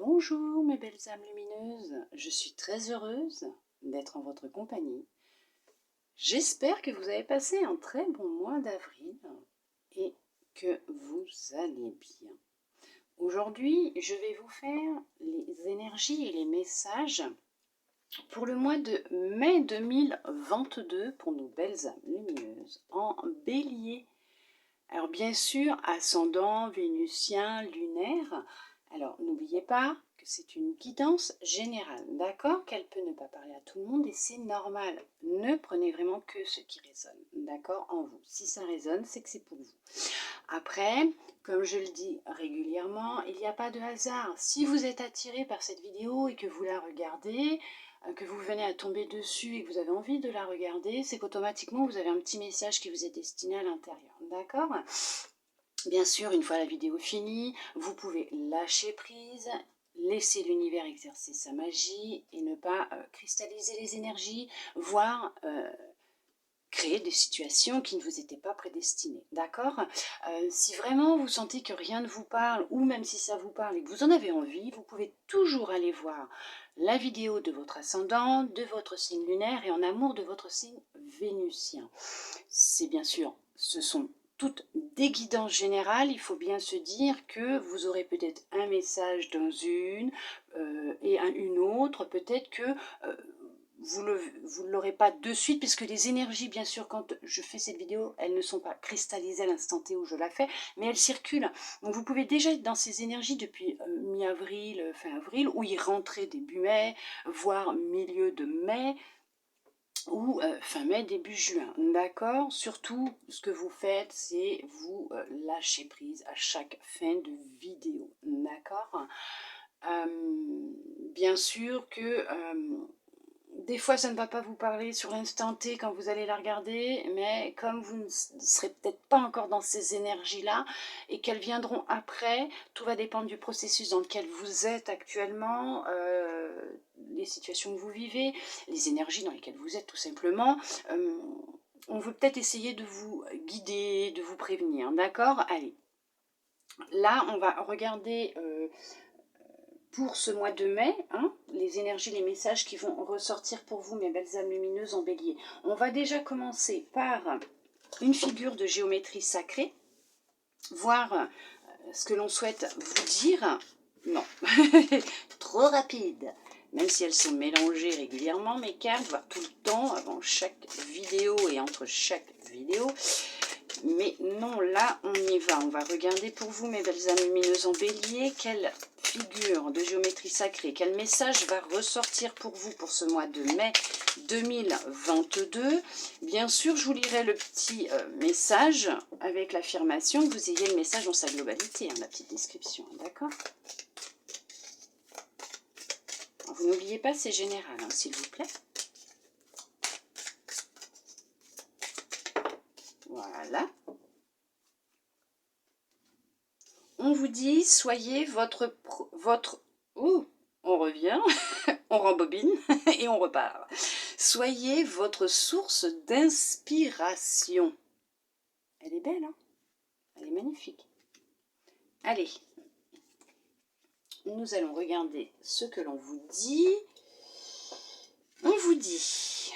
Bonjour mes belles âmes lumineuses, je suis très heureuse d'être en votre compagnie. J'espère que vous avez passé un très bon mois d'avril et que vous allez bien. Aujourd'hui, je vais vous faire les énergies et les messages pour le mois de mai 2022 pour nos belles âmes lumineuses en bélier. Alors bien sûr, ascendant, vénusien, lunaire. Alors n'oubliez pas que c'est une guidance générale, d'accord? Qu'elle peut ne pas parler à tout le monde et c'est normal. Ne prenez vraiment que ce qui résonne, d'accord, en vous. Si ça résonne, c'est que c'est pour vous. Après, comme je le dis régulièrement, il n'y a pas de hasard. Si vous êtes attiré par cette vidéo et que vous la regardez, que vous venez à tomber dessus et que vous avez envie de la regarder, c'est qu'automatiquement vous avez un petit message qui vous est destiné à l'intérieur, d'accord? Bien sûr, une fois la vidéo finie, vous pouvez lâcher prise, laisser l'univers exercer sa magie et ne pas cristalliser les énergies, voire créer des situations qui ne vous étaient pas prédestinées, d'accord? Si vraiment vous sentez que rien ne vous parle, ou même si ça vous parle et que vous en avez envie, vous pouvez toujours aller voir la vidéo de votre ascendant, de votre signe lunaire et en amour de votre signe vénusien. C'est bien sûr, ce sont toutes des guidances générales, il faut bien se dire que vous aurez peut-être un message dans une et une autre, peut-être que vous ne l'aurez pas de suite, puisque les énergies, bien sûr, quand je fais cette vidéo, elles ne sont pas cristallisées à l'instant T où je la fais, mais elles circulent. Donc vous pouvez déjà être dans ces énergies depuis mi-avril, fin avril, ou y rentrer début mai, voire milieu de mai, ou fin mai, début juin, d'accord? Surtout, ce que vous faites, c'est vous lâcher prise à chaque fin de vidéo, d'accord? Bien sûr que des fois, ça ne va pas vous parler sur l'instant T quand vous allez la regarder, mais comme vous ne serez peut-être pas encore dans ces énergies-là et qu'elles viendront après, tout va dépendre du processus dans lequel vous êtes actuellement, les situations que vous vivez, les énergies dans lesquelles vous êtes tout simplement. On veut peut-être essayer de vous guider, de vous prévenir, d'accord? Allez, là, on va regarder pour ce mois de mai, hein, les énergies, les messages qui vont ressortir pour vous, mes belles âmes lumineuses en bélier. On va déjà commencer par une figure de géométrie sacrée, voir ce que l'on souhaite vous dire. Non, trop rapide. Même si elles sont mélangées régulièrement, mes cartes, voire tout le temps, avant chaque vidéo et entre chaque vidéo. Mais non, là, on y va. On va regarder pour vous, mes belles âmes lumineuses en bélier, quelle figure de géométrie sacrée, quel message va ressortir pour vous pour ce mois de mai 2022. Bien sûr, je vous lirai le petit message avec l'affirmation, que vous ayez le message dans sa globalité, hein, la petite description, d'accord? Vous n'oubliez pas, c'est général, hein, s'il vous plaît. Voilà. On vous dit, soyez votre... Ouh, on revient, on rembobine et on repart. Soyez votre source d'inspiration. Elle est belle, hein? Elle est magnifique. Allez, nous allons regarder ce que l'on vous dit. On vous dit,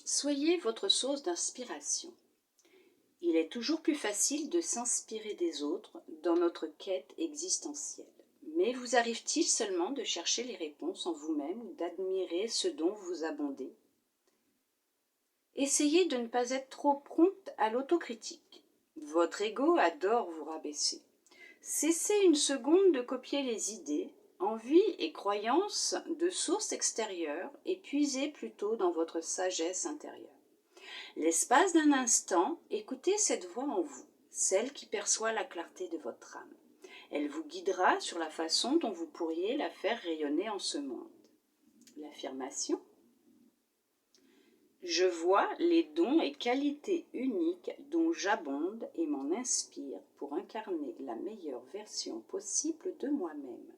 soyez votre source d'inspiration. Il est toujours plus facile de s'inspirer des autres dans notre quête existentielle. Mais vous arrive-t-il seulement de chercher les réponses en vous-même ou d'admirer ce dont vous abondez? Essayez de ne pas être trop prompte à l'autocritique. Votre ego adore vous rabaisser. Cessez une seconde de copier les idées, envies et croyances de sources extérieures et puisez plutôt dans votre sagesse intérieure. L'espace d'un instant, écoutez cette voix en vous, celle qui perçoit la clarté de votre âme. Elle vous guidera sur la façon dont vous pourriez la faire rayonner en ce monde. L'affirmation. Je vois les dons et qualités uniques dont j'abonde et m'en inspire pour incarner la meilleure version possible de moi-même.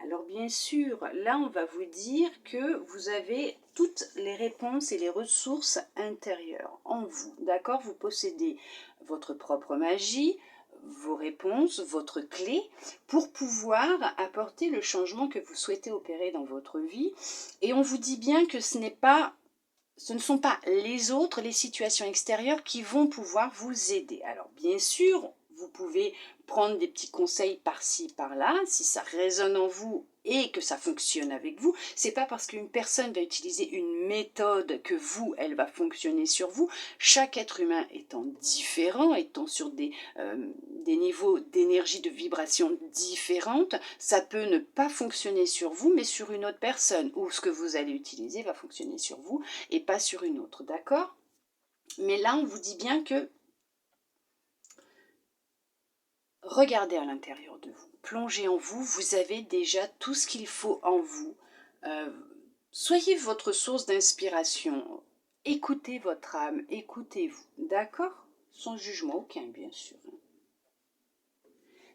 Alors bien sûr, là on va vous dire que vous avez toutes les réponses et les ressources intérieures en vous, d'accord? Vous possédez votre propre magie, vos réponses, votre clé, pour pouvoir apporter le changement que vous souhaitez opérer dans votre vie. Et on vous dit bien que ce ne sont pas les autres, les situations extérieures qui vont pouvoir vous aider. Alors bien sûr, vous pouvez prendre des petits conseils par-ci, par-là, si ça résonne en vous et que ça fonctionne avec vous. C'est pas parce qu'une personne va utiliser une méthode que vous, elle va fonctionner sur vous. Chaque être humain étant différent, étant sur des niveaux d'énergie, de vibration différentes, ça peut ne pas fonctionner sur vous, mais sur une autre personne, ou ce que vous allez utiliser va fonctionner sur vous et pas sur une autre, d'accord? Mais là, on vous dit bien que regardez à l'intérieur de vous, plongez en vous, vous avez déjà tout ce qu'il faut en vous. Euh, Soyez votre source d'inspiration, écoutez votre âme, écoutez-vous, d'accord? Sans jugement aucun, bien sûr.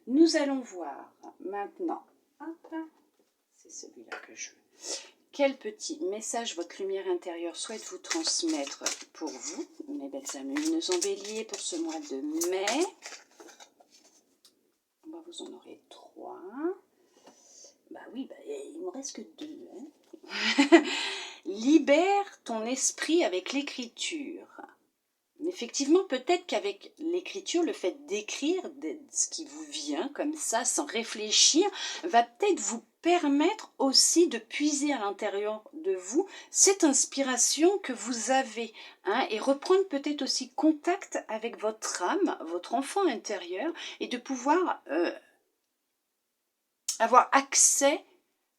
Nous allons voir maintenant, hop, c'est celui-là que je veux. Quel petit message votre lumière intérieure souhaite vous transmettre pour vous, mes belles âmes lumineuses en bélier, pour ce mois de mai? Vous en aurez 3. Bah oui, il ne me reste que 2. Hein. Libère ton esprit avec l'écriture. Effectivement, peut-être qu'avec l'écriture, le fait d'écrire ce qui vous vient comme ça, sans réfléchir, va peut-être vous permettre aussi de puiser à l'intérieur de vous cette inspiration que vous avez, hein, et reprendre peut-être aussi contact avec votre âme, votre enfant intérieur, et de pouvoir avoir accès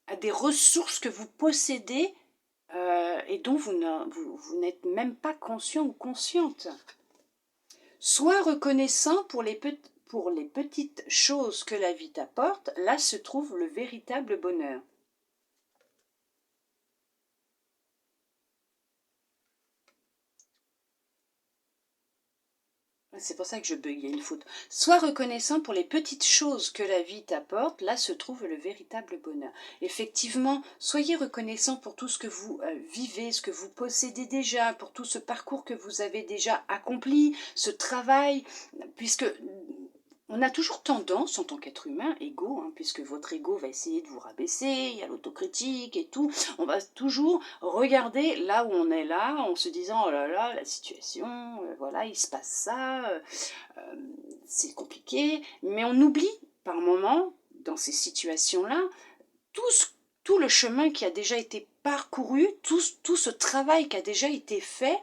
à des ressources que vous possédez et dont vous n'êtes même pas conscient ou consciente. Sois reconnaissant pour les petites choses que la vie t'apporte, là se trouve le véritable bonheur. C'est pour ça que je bug, il y a une faute. Sois reconnaissant pour les petites choses que la vie t'apporte, là se trouve le véritable bonheur. Effectivement, soyez reconnaissant pour tout ce que vous vivez, ce que vous possédez déjà, pour tout ce parcours que vous avez déjà accompli, ce travail, puisque on a toujours tendance, en tant qu'être humain, ego, hein, puisque votre ego va essayer de vous rabaisser, il y a l'autocritique et tout, on va toujours regarder là où on est là, en se disant, oh là là, la situation, voilà, il se passe ça, c'est compliqué, mais on oublie par moment, dans ces situations-là, tout le chemin qui a déjà été parcouru, tout ce travail qui a déjà été fait,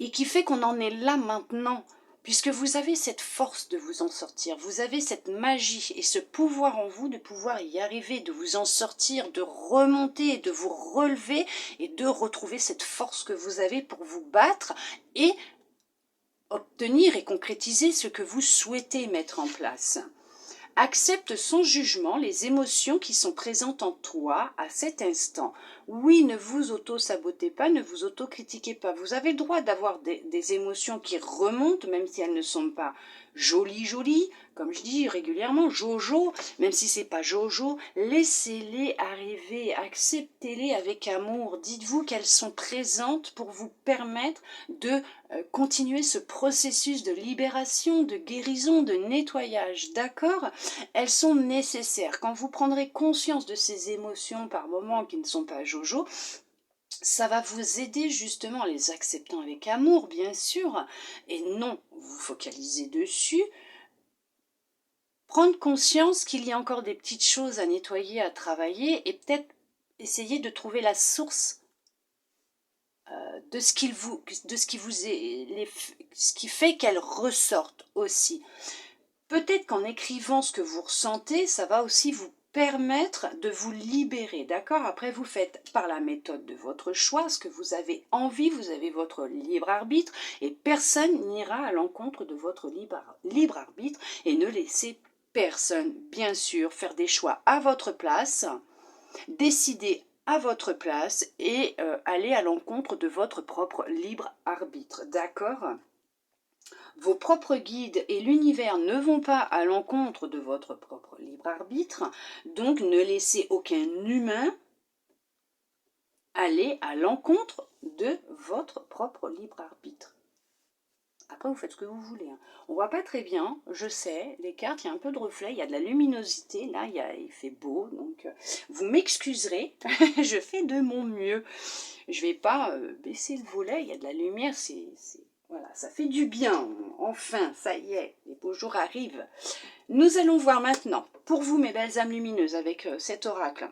et qui fait qu'on en est là maintenant, puisque vous avez cette force de vous en sortir, vous avez cette magie et ce pouvoir en vous de pouvoir y arriver, de vous en sortir, de remonter, de vous relever et de retrouver cette force que vous avez pour vous battre et obtenir et concrétiser ce que vous souhaitez mettre en place. Accepte sans jugement les émotions qui sont présentes en toi à cet instant. Oui, ne vous auto-sabotez pas, ne vous auto-critiquez pas. Vous avez le droit d'avoir des émotions qui remontent, même si elles ne sont pas jolies, comme je dis régulièrement, jojo, même si c'est pas jojo, laissez-les arriver, acceptez-les avec amour. Dites-vous qu'elles sont présentes pour vous permettre de continuer ce processus de libération, de guérison, de nettoyage, d'accord? Elles sont nécessaires. Quand vous prendrez conscience de ces émotions par moments qui ne sont pas jojo, ça va vous aider justement en les acceptant avec amour, bien sûr, et non vous focalisez dessus. Prendre conscience qu'il y a encore des petites choses à nettoyer, à travailler, et peut-être essayer de trouver la source de ce qui fait qu'elles ressortent aussi. Peut-être qu'en écrivant ce que vous ressentez, ça va aussi vous permettre de vous libérer, d'accord? Après, vous faites par la méthode de votre choix ce que vous avez envie, vous avez votre libre arbitre et personne n'ira à l'encontre de votre libre arbitre et ne laissez personne, bien sûr, faire des choix à votre place, décider à votre place et aller à l'encontre de votre propre libre arbitre, d'accord? Vos propres guides et l'univers ne vont pas à l'encontre de votre propre libre arbitre, donc ne laissez aucun humain aller à l'encontre de votre propre libre arbitre. Après, vous faites ce que vous voulez. Hein. On voit pas très bien, je sais, les cartes, il y a un peu de reflet, il y a de la luminosité. Là, il fait beau, donc vous m'excuserez, je fais de mon mieux. Je vais pas baisser le volet, il y a de la lumière, voilà, ça fait du bien. Enfin, ça y est, les beaux jours arrivent. Nous allons voir maintenant, pour vous mes belles âmes lumineuses, avec cet oracle,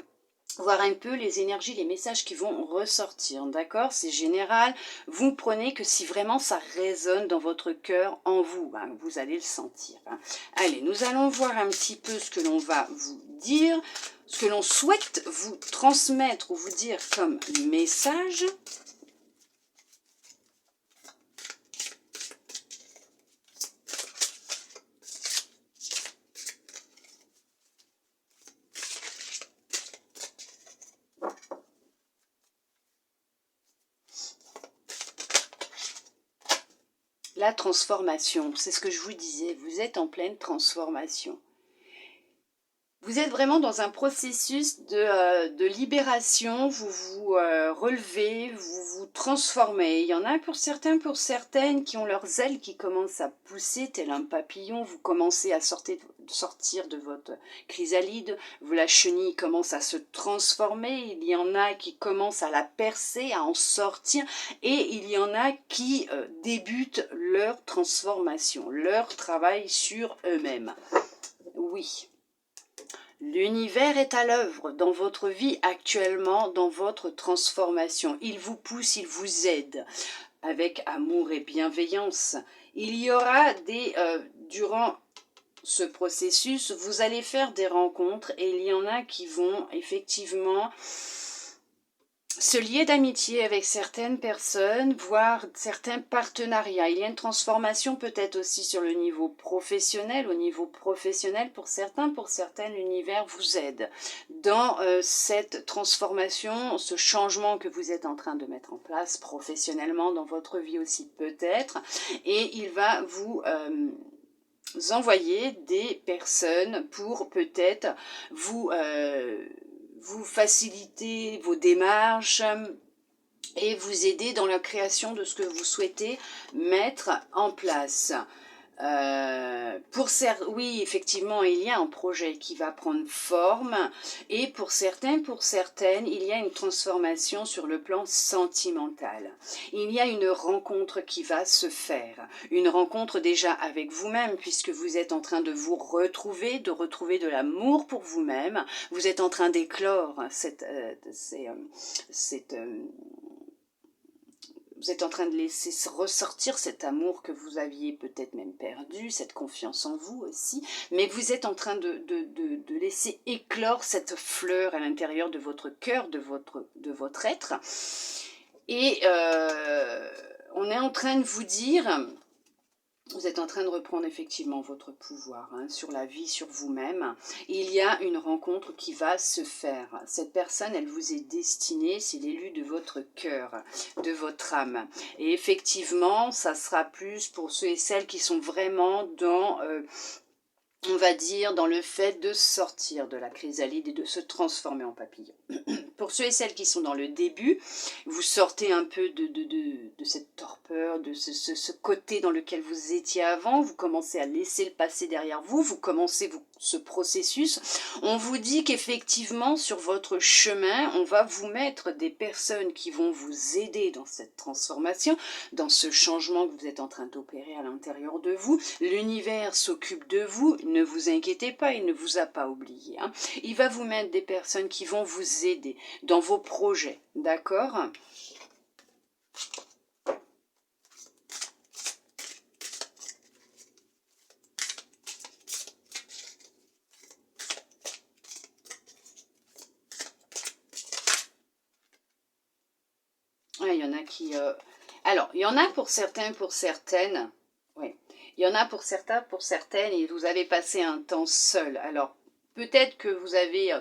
voir un peu les énergies, les messages qui vont ressortir, d'accord? C'est général, vous prenez que si vraiment ça résonne dans votre cœur, en vous, hein, vous allez le sentir. Hein. Allez, nous allons voir un petit peu ce que l'on va vous dire, ce que l'on souhaite vous transmettre ou vous dire comme message. La transformation, c'est ce que je vous disais, vous êtes en pleine transformation. Vous êtes vraiment dans un processus de libération, vous vous relevez, vous vous transformez. Il y en a pour certains, pour certaines qui ont leurs ailes qui commencent à pousser tel un papillon, vous commencez à sortir de votre chrysalide, la chenille commence à se transformer, il y en a qui commencent à la percer, à en sortir, et il y en a qui débutent leur transformation, leur travail sur eux-mêmes. Oui. L'univers est à l'œuvre dans votre vie actuellement, dans votre transformation. Il vous pousse, il vous aide avec amour et bienveillance. Il y aura durant ce processus, vous allez faire des rencontres et il y en a qui vont effectivement se lier d'amitié avec certaines personnes, voire certains partenariats. Il y a une transformation peut-être aussi sur le niveau professionnel. Au niveau professionnel, pour certaines, l'univers vous aide. Dans cette transformation, ce changement que vous êtes en train de mettre en place professionnellement, dans votre vie aussi peut-être, et il va vous envoyer des personnes pour peut-être vous faciliter vos démarches et vous aider dans la création de ce que vous souhaitez mettre en place. Oui, effectivement, il y a un projet qui va prendre forme et pour certains, pour certaines, il y a une transformation sur le plan sentimental. Il y a une rencontre qui va se faire, une rencontre déjà avec vous-même puisque vous êtes en train de vous retrouver, de retrouver de l'amour pour vous-même. Vous êtes en train d'éclore vous êtes en train de laisser ressortir cet amour que vous aviez peut-être même perdu, cette confiance en vous aussi, mais vous êtes en train de laisser éclore cette fleur à l'intérieur de votre cœur, de votre être. Et on est en train de vous dire... Vous êtes en train de reprendre effectivement votre pouvoir sur la vie, sur vous-même. Il y a une rencontre qui va se faire. Cette personne, elle vous est destinée, c'est l'élu de votre cœur, de votre âme. Et effectivement, ça sera plus pour ceux et celles qui sont vraiment dans... on va dire dans le fait de sortir de la chrysalide et de se transformer en papillon. Pour ceux et celles qui sont dans le début, vous sortez un peu de cette torpeur, de ce côté dans lequel vous étiez avant, vous commencez à laisser le passé derrière vous, vous commencez ce processus. On vous dit qu'effectivement, sur votre chemin, on va vous mettre des personnes qui vont vous aider dans cette transformation, dans ce changement que vous êtes en train d'opérer à l'intérieur de vous. L'univers s'occupe de vous, ne vous inquiétez pas, il ne vous a pas oublié. Il va vous mettre des personnes qui vont vous aider dans vos projets, d'accord ? Ouais, il y en a qui... Alors, il y en a pour certains, pour certaines... Oui, il y en a pour certains, pour certaines, et vous avez passé un temps seul. Alors, peut-être que vous avez...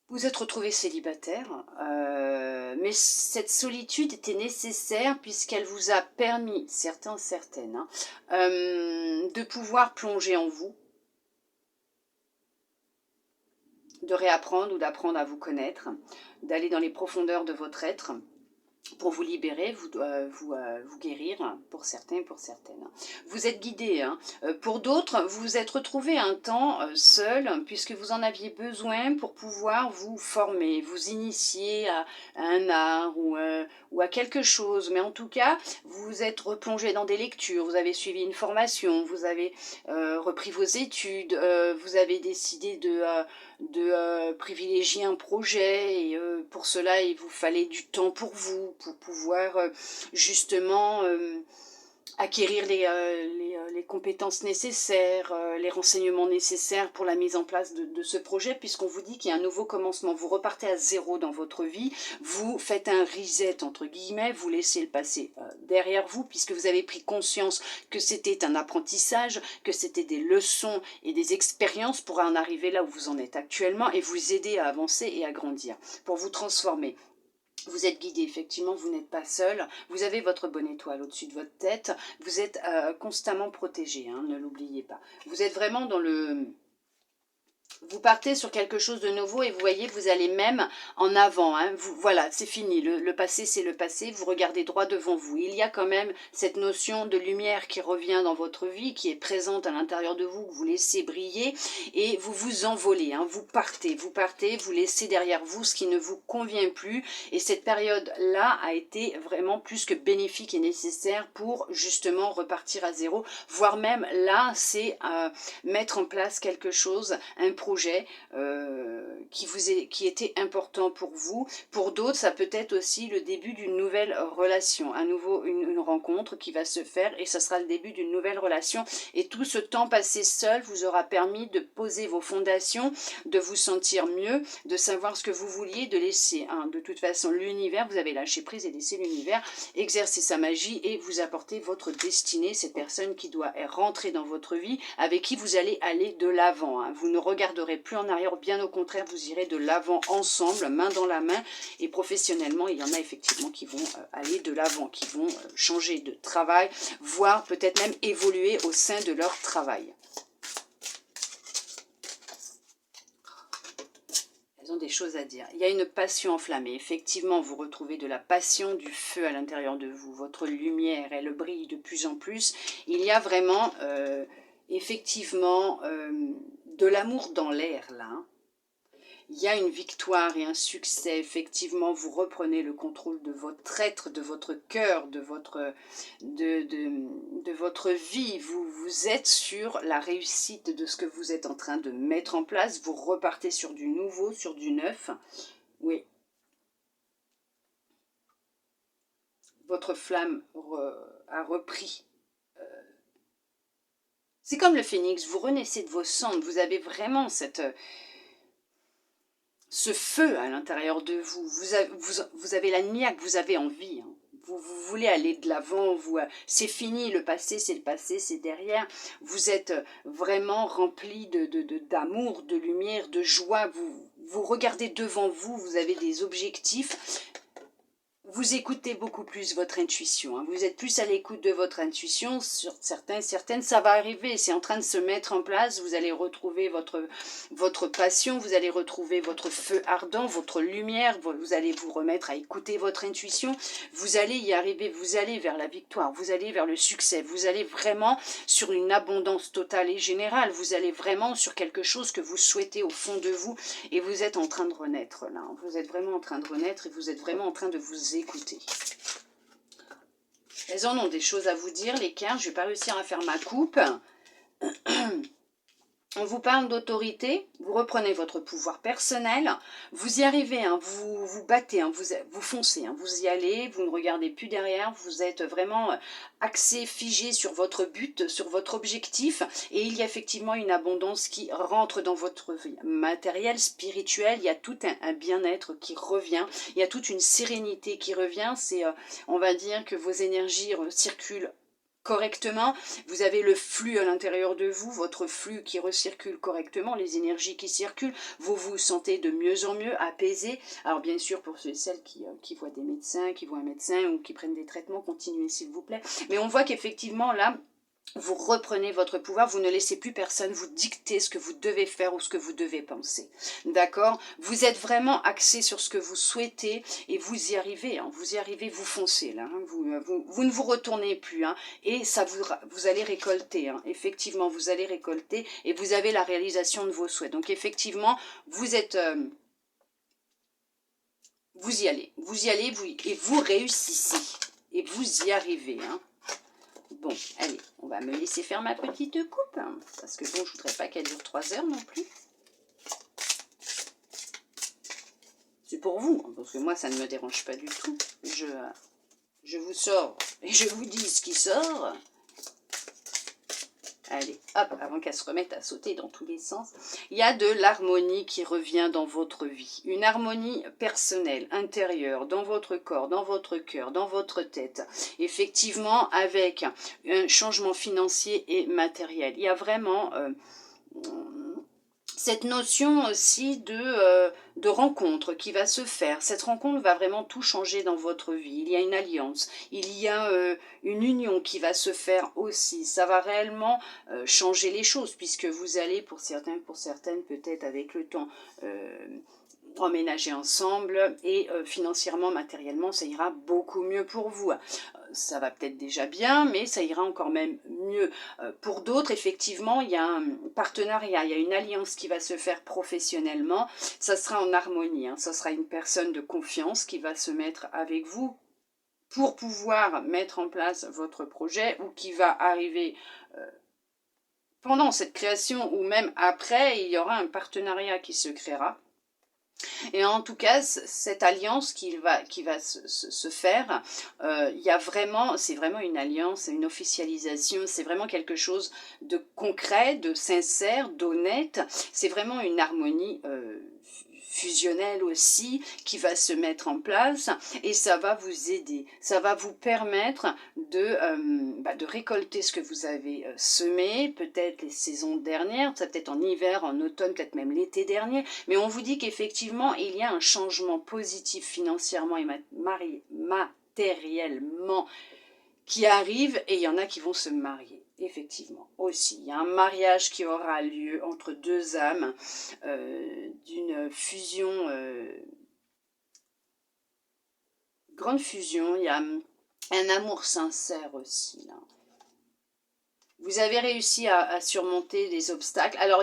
vous êtes retrouvé célibataire, mais cette solitude était nécessaire puisqu'elle vous a permis, certaines, de pouvoir plonger en vous, de réapprendre ou d'apprendre à vous connaître, d'aller dans les profondeurs de votre être pour vous libérer, vous guérir, pour certains, pour certaines. Vous êtes guidé, hein. Pour d'autres, vous vous êtes retrouvé un temps seul, puisque vous en aviez besoin pour pouvoir vous former, vous initier à un art ou à quelque chose. Mais en tout cas, vous vous êtes replongé dans des lectures, vous avez suivi une formation, vous avez repris vos études, vous avez décidé de privilégier un projet et pour cela il vous fallait du temps pour vous, pour pouvoir justement acquérir les compétences nécessaires, les renseignements nécessaires pour la mise en place de ce projet, puisqu'on vous dit qu'il y a un nouveau commencement, vous repartez à zéro dans votre vie, vous faites un reset entre guillemets, vous laissez le passé derrière vous, puisque vous avez pris conscience que c'était un apprentissage, que c'était des leçons et des expériences pour en arriver là où vous en êtes actuellement et vous aider à avancer et à grandir, pour vous transformer. Vous êtes guidé, effectivement, vous n'êtes pas seul, vous avez votre bonne étoile au-dessus de votre tête, vous êtes constamment protégé, hein, ne l'oubliez pas. Vous êtes vraiment dans le... Vous partez sur quelque chose de nouveau et vous voyez, vous allez même en avant. Hein. Voilà, c'est fini. Le passé, c'est le passé. Vous regardez droit devant vous. Il y a quand même cette notion de lumière qui revient dans votre vie, qui est présente à l'intérieur de vous, que vous laissez briller et vous vous envolez. Hein. Vous partez, vous laissez derrière vous ce qui ne vous convient plus. Et cette période-là a été vraiment plus que bénéfique et nécessaire pour justement repartir à zéro. Voire même là, c'est mettre en place quelque chose, un projet qui était important pour vous. Pour d'autres, ça peut être aussi le début d'une nouvelle relation, une rencontre qui va se faire et ça sera le début d'une nouvelle relation. Et tout ce temps passé seul vous aura permis de poser vos fondations, de vous sentir mieux, de savoir ce que vous vouliez, de laisser, hein, de toute façon, l'univers, vous avez lâché prise et laissé l'univers exercer sa magie et vous apporter votre destinée, cette personne qui doit rentrer dans votre vie, avec qui vous allez aller de l'avant. Hein. Vous ne regarderez plus en arrière, bien au contraire, vous irez de l'avant ensemble, main dans la main. Et professionnellement, il y en a effectivement qui vont aller de l'avant, qui vont changer de travail, voire peut-être même évoluer au sein de leur travail. Elles ont des choses à dire. Il y a une passion enflammée. Effectivement, vous retrouvez de la passion, du feu à l'intérieur de vous. Votre lumière, elle brille de plus en plus. Il y a vraiment... effectivement, de l'amour dans l'air, là. Hein. Il y a une victoire et un succès. Effectivement, vous reprenez le contrôle de votre être, de votre cœur, de votre vie. Vous êtes sur la réussite de ce que vous êtes en train de mettre en place. Vous repartez sur du nouveau, sur du neuf. Oui. Votre flamme a repris. C'est comme le phénix, vous renaissez de vos cendres, vous avez vraiment ce feu à l'intérieur de vous. Vous avez la niaque, vous avez envie. Hein. Vous voulez aller de l'avant, c'est fini, le passé, c'est derrière. Vous êtes vraiment rempli d'amour, de lumière, de joie. Vous regardez devant vous, vous avez des objectifs. Vous écoutez beaucoup plus votre intuition, hein. Vous êtes plus à l'écoute de votre intuition, sur certaines, ça va arriver, c'est en train de se mettre en place, vous allez retrouver votre passion, vous allez retrouver votre feu ardent, votre lumière, vous allez vous remettre à écouter votre intuition, vous allez y arriver, vous allez vers la victoire, vous allez vers le succès, vous allez vraiment sur une abondance totale et générale, vous allez vraiment sur quelque chose que vous souhaitez au fond de vous, et vous êtes en train de renaître là, vous êtes vraiment en train de renaître et vous êtes vraiment en train de vous écouter. Elles en ont des choses à vous dire, les cartes. Je ne vais pas réussir à faire ma coupe. On vous parle d'autorité, vous reprenez votre pouvoir personnel, vous y arrivez, hein, vous vous battez, hein, vous foncez, hein, vous y allez, vous ne regardez plus derrière, vous êtes vraiment axé, figé sur votre but, sur votre objectif, et il y a effectivement une abondance qui rentre dans votre vie matérielle, spirituelle, il y a tout un bien-être qui revient, il y a toute une sérénité qui revient, c'est, on va dire que vos énergies circulent correctement, vous avez le flux à l'intérieur de vous, votre flux qui recircule correctement, les énergies qui circulent, vous vous sentez de mieux en mieux apaisé. Alors bien sûr pour ceux et celles qui voient des médecins, qui voient un médecin ou qui prennent des traitements, continuez s'il vous plaît. Mais on voit qu'effectivement là, vous reprenez votre pouvoir, vous ne laissez plus personne vous dicter ce que vous devez faire ou ce que vous devez penser. D'accord? Vous êtes vraiment axé sur ce que vous souhaitez et vous y arrivez. Hein, vous y arrivez, vous foncez là. Hein, vous ne vous retournez plus. Hein, et ça vous allez récolter. Hein, effectivement, vous allez récolter et vous avez la réalisation de vos souhaits. Donc effectivement, vous êtes... vous y allez. Et vous réussissez. Et vous y arrivez. Hein. Bon, allez, on va me laisser faire ma petite coupe, hein, parce que bon, je voudrais pas qu'elle dure 3 heures non plus. C'est pour vous, hein, parce que moi, ça ne me dérange pas du tout. Je vous sors et je vous dis ce qui sort. Allez, hop, avant qu'elle se remette à sauter dans tous les sens. Il y a de l'harmonie qui revient dans votre vie. Une harmonie personnelle, intérieure, dans votre corps, dans votre cœur, dans votre tête. Effectivement, avec un changement financier et matériel. Il y a vraiment... cette notion aussi de rencontre qui va se faire. Cette rencontre va vraiment tout changer dans votre vie. Il y a une alliance, il y a une union qui va se faire aussi. Ça va réellement changer les choses puisque vous allez, pour certains, pour certaines, peut-être avec le temps, emménager ensemble et financièrement, matériellement, ça ira beaucoup mieux pour vous. Ça va peut-être déjà bien, mais ça ira encore même mieux. Pour d'autres, effectivement, il y a un partenariat, il y a une alliance qui va se faire professionnellement. Ça sera en harmonie, hein. Ça sera une personne de confiance qui va se mettre avec vous pour pouvoir mettre en place votre projet ou qui va arriver pendant cette création ou même après, il y aura un partenariat qui se créera. Et en tout cas, cette alliance qui va se faire, il y a vraiment, c'est vraiment une alliance, une officialisation, c'est vraiment quelque chose de concret, de sincère, d'honnête. C'est vraiment une harmonie fusionnelle aussi qui va se mettre en place et ça va vous aider, ça va vous permettre de récolter ce que vous avez semé, peut-être les saisons dernières, ça peut-être en hiver, en automne, peut-être même l'été dernier, mais on vous dit qu'effectivement il y a un changement positif financièrement et matériellement qui arrive et il y en a qui vont se marier. Effectivement, aussi. Il y a un mariage qui aura lieu entre deux âmes d'une fusion, grande fusion. Il y a un amour sincère aussi. Là. Vous avez réussi à surmonter les obstacles. Alors,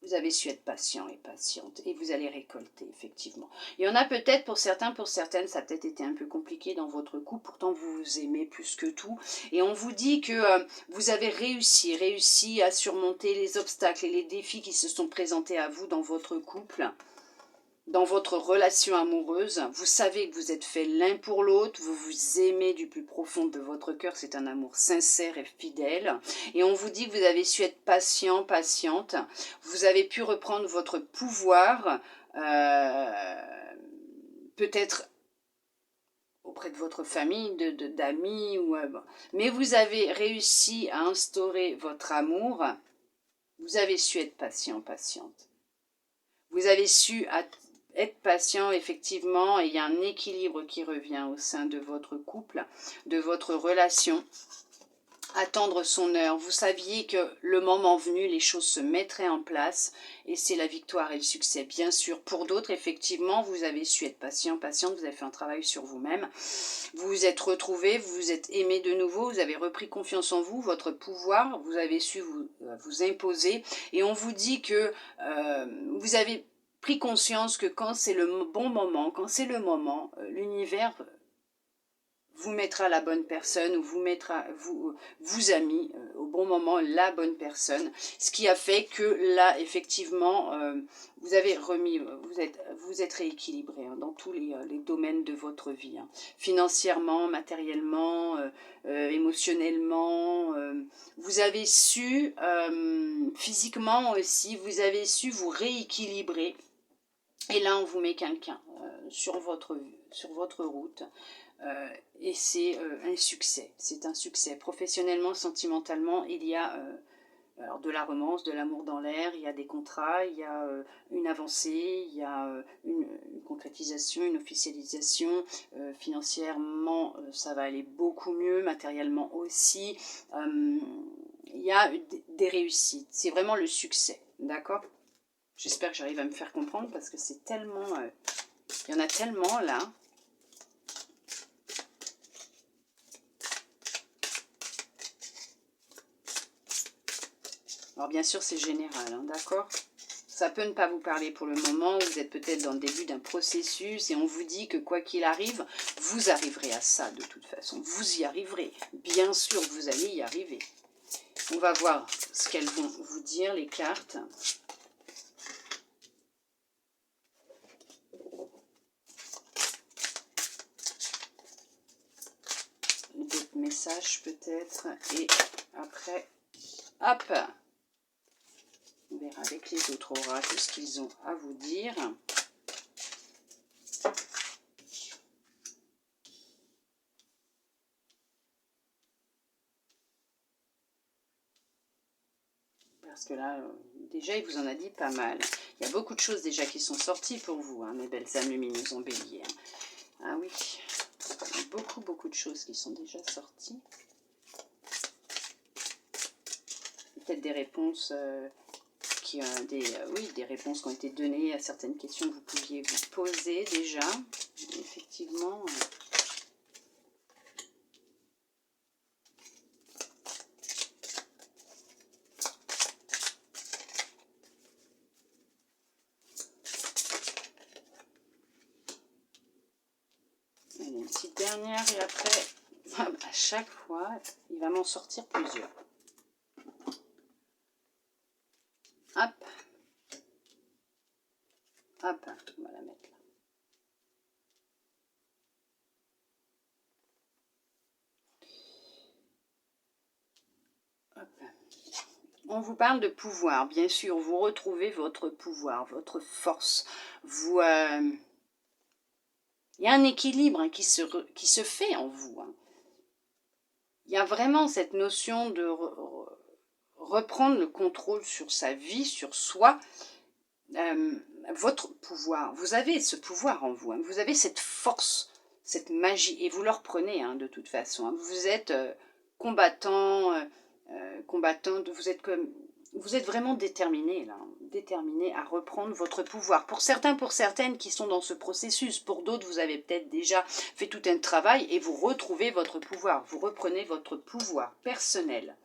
vous avez su être patient et patiente et vous allez récolter, effectivement. Il y en a peut-être pour certains, pour certaines, ça a peut-être été un peu compliqué dans votre couple, pourtant vous vous aimez plus que tout. Et on vous dit que vous avez réussi à surmonter les obstacles et les défis qui se sont présentés à vous dans votre couple. Dans votre relation amoureuse, vous savez que vous êtes faits l'un pour l'autre, vous vous aimez du plus profond de votre cœur, c'est un amour sincère et fidèle. Et on vous dit que vous avez su être patient, patiente, vous avez pu reprendre votre pouvoir, peut-être auprès de votre famille, d'amis, mais vous avez réussi à instaurer votre amour, vous avez su être patient, patiente. Vous avez su être patient, effectivement, et il y a un équilibre qui revient au sein de votre couple, de votre relation. Attendre son heure. Vous saviez que le moment venu, les choses se mettraient en place et c'est la victoire et le succès, bien sûr. Pour d'autres, effectivement, vous avez su être patient, patiente, vous avez fait un travail sur vous-même. Vous vous êtes retrouvés, vous vous êtes aimé de nouveau, vous avez repris confiance en vous, votre pouvoir, vous avez su vous imposer. Et on vous dit que vous avez pris conscience que quand c'est le bon moment, quand c'est le moment, l'univers vous mettra la bonne personne ou vous a mis au bon moment la bonne personne, ce qui a fait que là effectivement vous avez remis, vous êtes rééquilibré hein, dans tous les domaines de votre vie, hein. Financièrement, matériellement, émotionnellement, vous avez su physiquement aussi, vous avez su vous rééquilibrer. Et là, on vous met quelqu'un sur votre route et c'est un succès. C'est un succès. Professionnellement, sentimentalement, il y a alors de la romance, de l'amour dans l'air, il y a des contrats, il y a une avancée, il y a une concrétisation, une officialisation. Financièrement, ça va aller beaucoup mieux, matériellement aussi. il y a des réussites. C'est vraiment le succès, d'accord? J'espère que j'arrive à me faire comprendre parce que c'est tellement... il y en a tellement là. Alors bien sûr c'est général, hein, d'accord? Ça peut ne pas vous parler pour le moment, vous êtes peut-être dans le début d'un processus et on vous dit que quoi qu'il arrive, vous arriverez à ça de toute façon. Vous y arriverez, bien sûr que vous allez y arriver. On va voir ce qu'elles vont vous dire, les cartes. D'autres messages peut-être. Et après, hop, on verra avec les autres oracles ce qu'ils ont à vous dire. Parce que là, déjà, il vous en a dit pas mal. Il y a beaucoup de choses déjà qui sont sorties pour vous, hein, mes belles âmes lumineuses en bélier. Hein. Ah oui, il y a beaucoup de choses qui sont déjà sorties. Peut-être des réponses, des réponses qui ont été données à certaines questions que vous pouviez vous poser déjà. Effectivement... Allez, une petite dernière et après, à chaque fois, il va m'en sortir plusieurs. Hop. Hop, on va la mettre là. Hop. On vous parle de pouvoir, bien sûr, vous retrouvez votre pouvoir, votre force. Vous, il y a un équilibre hein, qui se fait en vous. Hein. Il y a vraiment cette notion de reprendre le contrôle sur sa vie, sur soi. Votre pouvoir, vous avez ce pouvoir en vous, hein, vous avez cette force, cette magie, et vous le reprenez hein, de toute façon. Hein. Vous êtes combattante, vous êtes vraiment déterminé là, déterminé à reprendre votre pouvoir. Pour certains, pour certaines qui sont dans ce processus, pour d'autres, vous avez peut-être déjà fait tout un travail et vous retrouvez votre pouvoir, vous reprenez votre pouvoir personnel.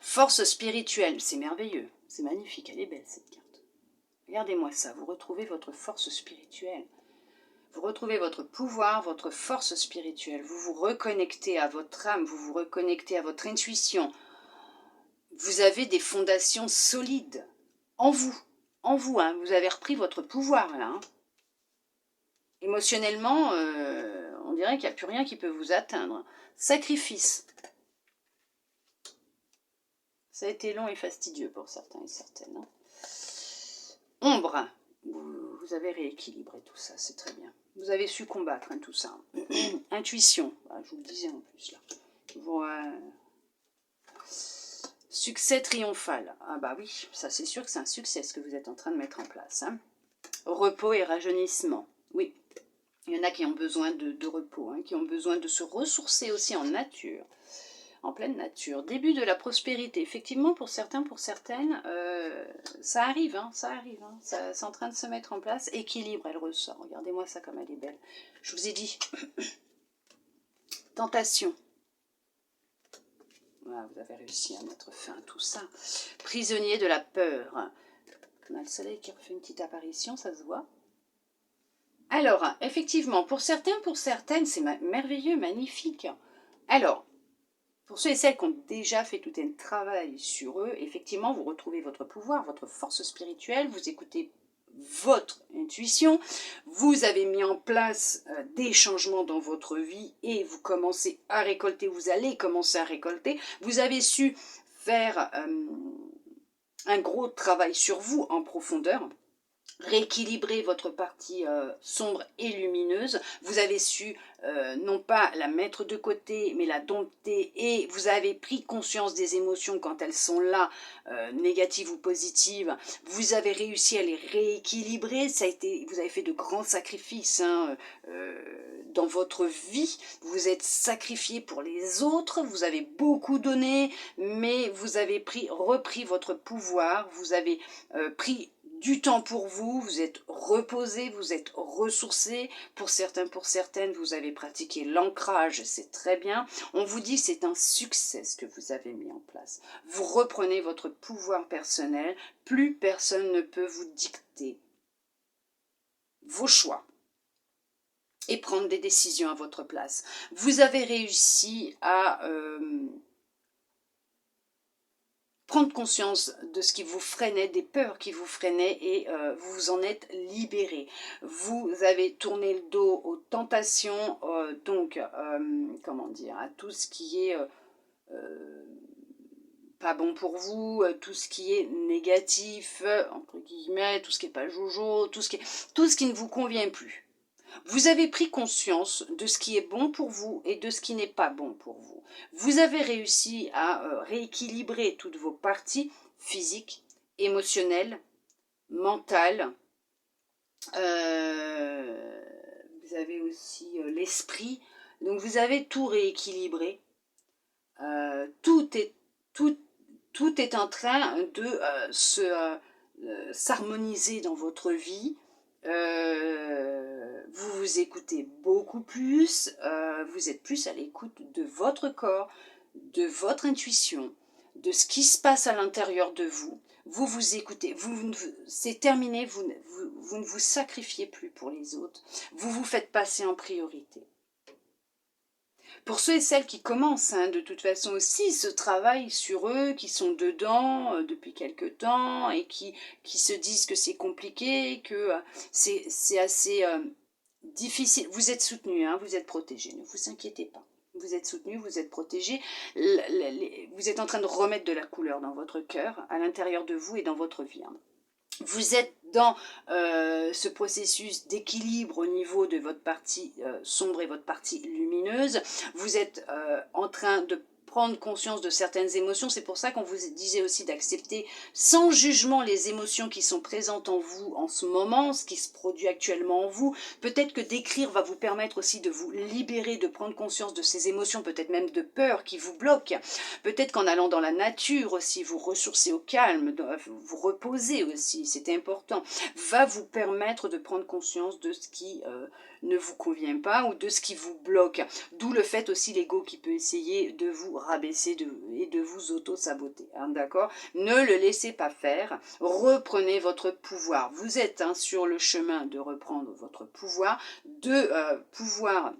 Force spirituelle, c'est merveilleux, c'est magnifique, elle est belle cette carte. Regardez-moi ça, vous retrouvez votre force spirituelle. Vous retrouvez votre pouvoir, votre force spirituelle. Vous vous reconnectez à votre âme, vous vous reconnectez à votre intuition. Vous avez des fondations solides en vous. En vous, hein. Vous avez repris votre pouvoir là. Hein. Émotionnellement, on dirait qu'il n'y a plus rien qui peut vous atteindre. Sacrifice. Ça a été long et fastidieux pour certains et certaines. Hein. Ombre. Vous avez rééquilibré tout ça, c'est très bien. Vous avez su combattre hein, tout ça. Intuition, je vous le disais en plus là. Voilà. Succès triomphal. Ah bah oui, ça c'est sûr que c'est un succès ce que vous êtes en train de mettre en place. Hein. Repos et rajeunissement. Oui, il y en a qui ont besoin de repos, hein, qui ont besoin de se ressourcer aussi en nature. En pleine nature. Début de la prospérité. Effectivement, pour certains, pour certaines, ça arrive, hein, ça arrive. Hein, c'est en train de se mettre en place. Équilibre, elle ressort. Regardez-moi ça comme elle est belle. Je vous ai dit. Tentation. Voilà, vous avez réussi à mettre fin à tout ça. Prisonnier de la peur. On a le soleil qui refait une petite apparition, ça se voit. Alors, effectivement, pour certains, pour certaines, c'est merveilleux, magnifique. Alors, pour ceux et celles qui ont déjà fait tout un travail sur eux, effectivement, vous retrouvez votre pouvoir, votre force spirituelle, vous écoutez votre intuition, vous avez mis en place des changements dans votre vie et vous commencez à récolter, vous allez commencer à récolter, vous avez su faire un gros travail sur vous en profondeur. rééquilibrer votre partie sombre et lumineuse. Vous avez su non pas la mettre de côté, mais la dompter, et vous avez pris conscience des émotions quand elles sont là, négatives ou positives. Vous avez réussi à les rééquilibrer. Ça a été, vous avez fait de grands sacrifices hein, dans votre vie. Vous êtes sacrifié pour les autres. Vous avez beaucoup donné, mais vous avez repris votre pouvoir. Vous avez pris du temps pour vous, vous êtes reposé, vous êtes ressourcé. Pour certains, pour certaines, vous avez pratiqué l'ancrage, c'est très bien. On vous dit c'est un succès ce que vous avez mis en place. Vous reprenez votre pouvoir personnel, plus personne ne peut vous dicter vos choix et prendre des décisions à votre place. Vous avez réussi à prendre conscience de ce qui vous freinait, des peurs qui vous freinaient, et vous vous en êtes libéré. Vous avez tourné le dos aux tentations, comment dire, à tout ce qui est pas bon pour vous, tout ce qui est négatif, entre guillemets, tout ce qui n'est pas jojo, tout ce qui ne vous convient plus. Vous avez pris conscience de ce qui est bon pour vous et de ce qui n'est pas bon pour vous. Vous avez réussi à rééquilibrer toutes vos parties physiques, émotionnelles, mentales. Vous avez aussi l'esprit. Donc vous avez tout rééquilibré. Tout est en train de s'harmoniser dans votre vie. Vous vous écoutez beaucoup plus, vous êtes plus à l'écoute de votre corps, de votre intuition, de ce qui se passe à l'intérieur de vous. Vous vous écoutez, c'est terminé, vous ne vous sacrifiez plus pour les autres, vous vous faites passer en priorité. Pour ceux et celles qui commencent, hein, de toute façon aussi, ce travail sur eux, qui sont dedans depuis quelque temps et qui se disent que c'est compliqué, que c'est assez difficile. Vous êtes soutenus, hein, vous êtes protégés, ne vous inquiétez pas. Vous êtes soutenus, vous êtes protégés. Vous êtes en train de remettre de la couleur dans votre cœur, à l'intérieur de vous et dans votre vie. Hein. Vous êtes dans ce processus d'équilibre au niveau de votre partie sombre et votre partie lumineuse. Vous êtes en train de prendre conscience de certaines émotions. C'est pour ça qu'on vous disait aussi d'accepter sans jugement les émotions qui sont présentes en vous en ce moment, ce qui se produit actuellement en vous. Peut-être que d'écrire va vous permettre aussi de vous libérer, de prendre conscience de ces émotions, peut-être même de peur qui vous bloquent. Peut-être qu'en allant dans la nature aussi, vous ressourcer au calme, vous reposer aussi, c'est important, va vous permettre de prendre conscience de ce qui ne vous convient pas ou de ce qui vous bloque. D'où le fait aussi l'ego qui peut essayer de vous rabaisser et de vous auto-saboter. Hein, d'accord ? Ne le laissez pas faire. Reprenez votre pouvoir. Vous êtes sur le chemin de reprendre votre pouvoir, de pouvoir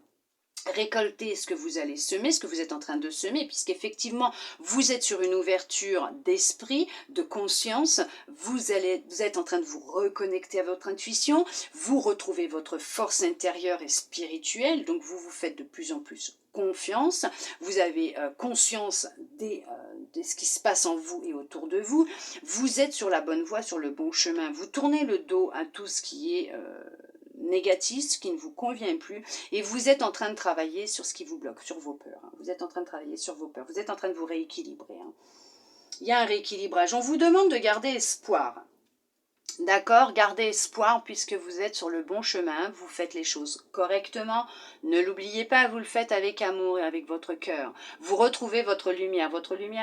récolter ce que vous allez semer, ce que vous êtes en train de semer, puisqu'effectivement, vous êtes sur une ouverture d'esprit, de conscience, vous êtes en train de vous reconnecter à votre intuition, vous retrouvez votre force intérieure et spirituelle, donc vous vous faites de plus en plus confiance, vous avez conscience de ce qui se passe en vous et autour de vous, vous êtes sur la bonne voie, sur le bon chemin, vous tournez le dos à tout ce qui est négatif, ce qui ne vous convient plus, et vous êtes en train de travailler sur ce qui vous bloque, sur vos peurs. Hein. Vous êtes en train de travailler sur vos peurs, vous êtes en train de vous rééquilibrer. Hein. Il y a un rééquilibrage. On vous demande de garder espoir. D'accord, gardez espoir puisque vous êtes sur le bon chemin, vous faites les choses correctement, ne l'oubliez pas, vous le faites avec amour et avec votre cœur. Vous retrouvez votre lumière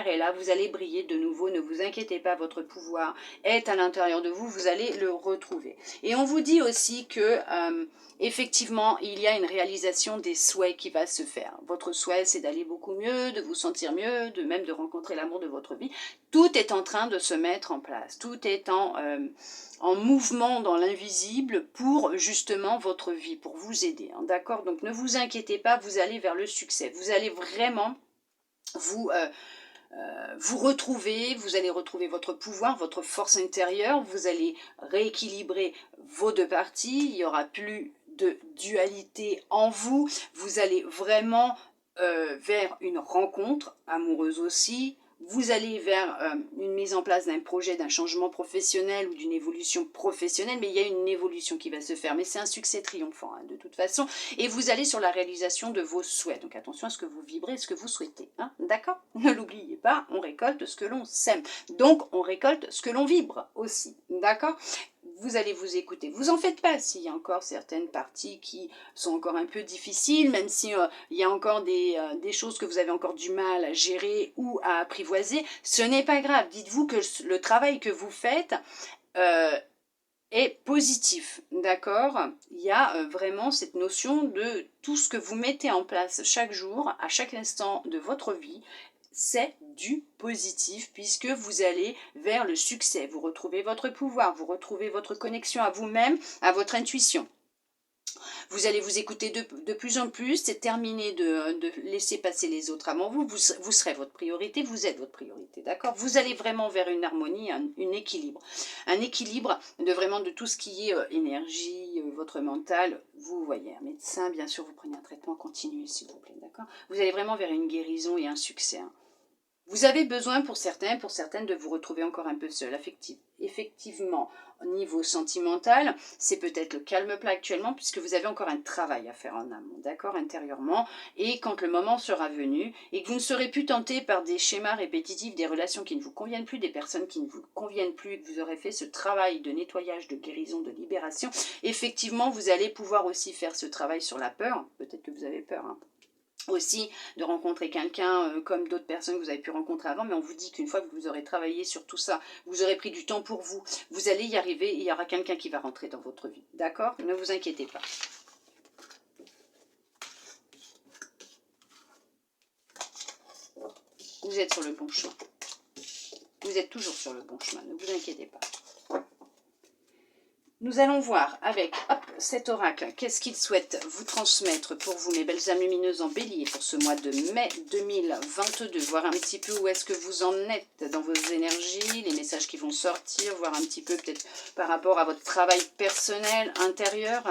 est là, vous allez briller de nouveau, ne vous inquiétez pas, votre pouvoir est à l'intérieur de vous, vous allez le retrouver. Et on vous dit aussi que effectivement, il y a une réalisation des souhaits qui va se faire. Votre souhait, c'est d'aller beaucoup mieux, de vous sentir mieux, même de rencontrer l'amour de votre vie. Tout est en train de se mettre en place, tout est en mouvement dans l'invisible pour justement votre vie, pour vous aider. Hein, d'accord ? Donc ne vous inquiétez pas, vous allez vers le succès. Vous allez vraiment vous retrouver, vous allez retrouver votre pouvoir, votre force intérieure, vous allez rééquilibrer vos deux parties, il n'y aura plus de dualité en vous, vous allez vraiment vers une rencontre amoureuse aussi, vous allez vers une mise en place d'un projet, d'un changement professionnel ou d'une évolution professionnelle, mais il y a une évolution qui va se faire, mais c'est un succès triomphant hein, de toute façon, et vous allez sur la réalisation de vos souhaits, donc attention à ce que vous vibrez, ce que vous souhaitez, hein, d'accord? Ne l'oubliez pas, on récolte ce que l'on sème, donc on récolte ce que l'on vibre aussi, d'accord? Vous allez vous écouter. Vous en faites pas s'il y a encore certaines parties qui sont encore un peu difficiles, même si il y a encore des choses que vous avez encore du mal à gérer ou à apprivoiser. Ce n'est pas grave. Dites-vous que le travail que vous faites est positif, d'accord? Il y a vraiment cette notion de tout ce que vous mettez en place chaque jour, à chaque instant de votre vie, c'est du positif puisque vous allez vers le succès, vous retrouvez votre pouvoir, vous retrouvez votre connexion à vous-même, à votre intuition. Vous allez vous écouter de plus en plus, c'est terminé de laisser passer les autres avant vous, vous serez votre priorité, vous êtes votre priorité, d'accord? Vous allez vraiment vers une harmonie, un équilibre de vraiment de tout ce qui est énergie, votre mental, vous voyez, un médecin, bien sûr, vous prenez un traitement continu, s'il vous plaît, d'accord? Vous allez vraiment vers une guérison et un succès, hein. Vous avez besoin pour certains, pour certaines, de vous retrouver encore un peu seul, effectivement. Au niveau sentimental, c'est peut-être le calme plat actuellement, puisque vous avez encore un travail à faire en amont, d'accord, intérieurement. Et quand le moment sera venu, et que vous ne serez plus tenté par des schémas répétitifs, des relations qui ne vous conviennent plus, des personnes qui ne vous conviennent plus, et que vous aurez fait ce travail de nettoyage, de guérison, de libération, effectivement, vous allez pouvoir aussi faire ce travail sur la peur. Peut-être que vous avez peur, hein, aussi de rencontrer quelqu'un comme d'autres personnes que vous avez pu rencontrer avant, mais on vous dit qu'une fois que vous aurez travaillé sur tout ça, vous aurez pris du temps pour vous, vous allez y arriver, il y aura quelqu'un qui va rentrer dans votre vie, d'accord? Ne vous inquiétez pas. Vous êtes sur le bon chemin. Vous êtes toujours sur le bon chemin, ne vous inquiétez pas. Nous allons voir avec cet oracle, qu'est-ce qu'il souhaite vous transmettre pour vous, mes belles âmes lumineuses en bélier, pour ce mois de mai 2022, voir un petit peu où est-ce que vous en êtes dans vos énergies, les messages qui vont sortir, voir un petit peu peut-être par rapport à votre travail personnel, intérieur.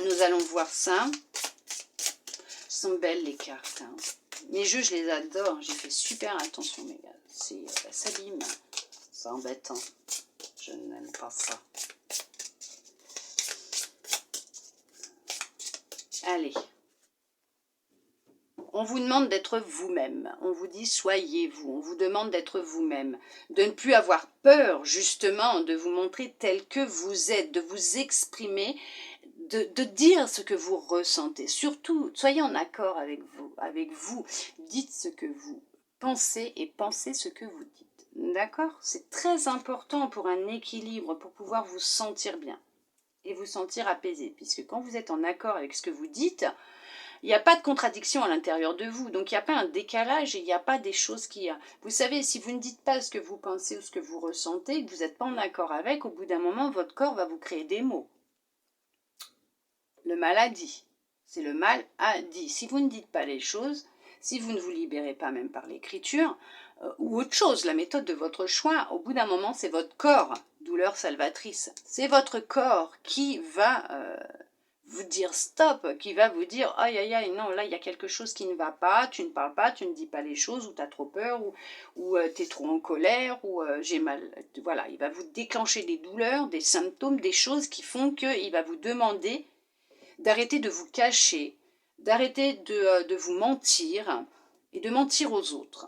Nous allons voir ça. Elles sont belles les cartes, hein. Mes jeux, je les adore, j'ai fait super attention, mes gars. Ça s'abîme, c'est embêtant, je n'aime pas ça. Allez, on vous demande d'être vous-même, on vous dit soyez vous, on vous demande d'être vous-même, de ne plus avoir peur justement de vous montrer tel que vous êtes, de vous exprimer, de dire ce que vous ressentez. Surtout, soyez en accord avec vous, dites ce que vous pensez et pensez ce que vous dites. D'accord? C'est très important pour un équilibre, pour pouvoir vous sentir bien et vous sentir apaisé, puisque quand vous êtes en accord avec ce que vous dites, il n'y a pas de contradiction à l'intérieur de vous, donc il n'y a pas un décalage et il n'y a pas des choses qui... Vous savez, si vous ne dites pas ce que vous pensez ou ce que vous ressentez, que vous n'êtes pas en accord avec, au bout d'un moment, votre corps va vous créer des mots. Le mal a dit, c'est le mal a dit. Si vous ne dites pas les choses, si vous ne vous libérez pas même par l'écriture, ou autre chose, la méthode de votre choix, au bout d'un moment, c'est votre corps, douleur salvatrice. C'est votre corps qui va vous dire stop, qui va vous dire aïe aïe aïe, non, là il y a quelque chose qui ne va pas, tu ne parles pas, tu ne dis pas les choses, ou tu as trop peur, ou tu es trop en colère, ou j'ai mal. Voilà, il va vous déclencher des douleurs, des symptômes, des choses qui font qu'il va vous demander d'arrêter de vous cacher, d'arrêter de vous mentir et de mentir aux autres.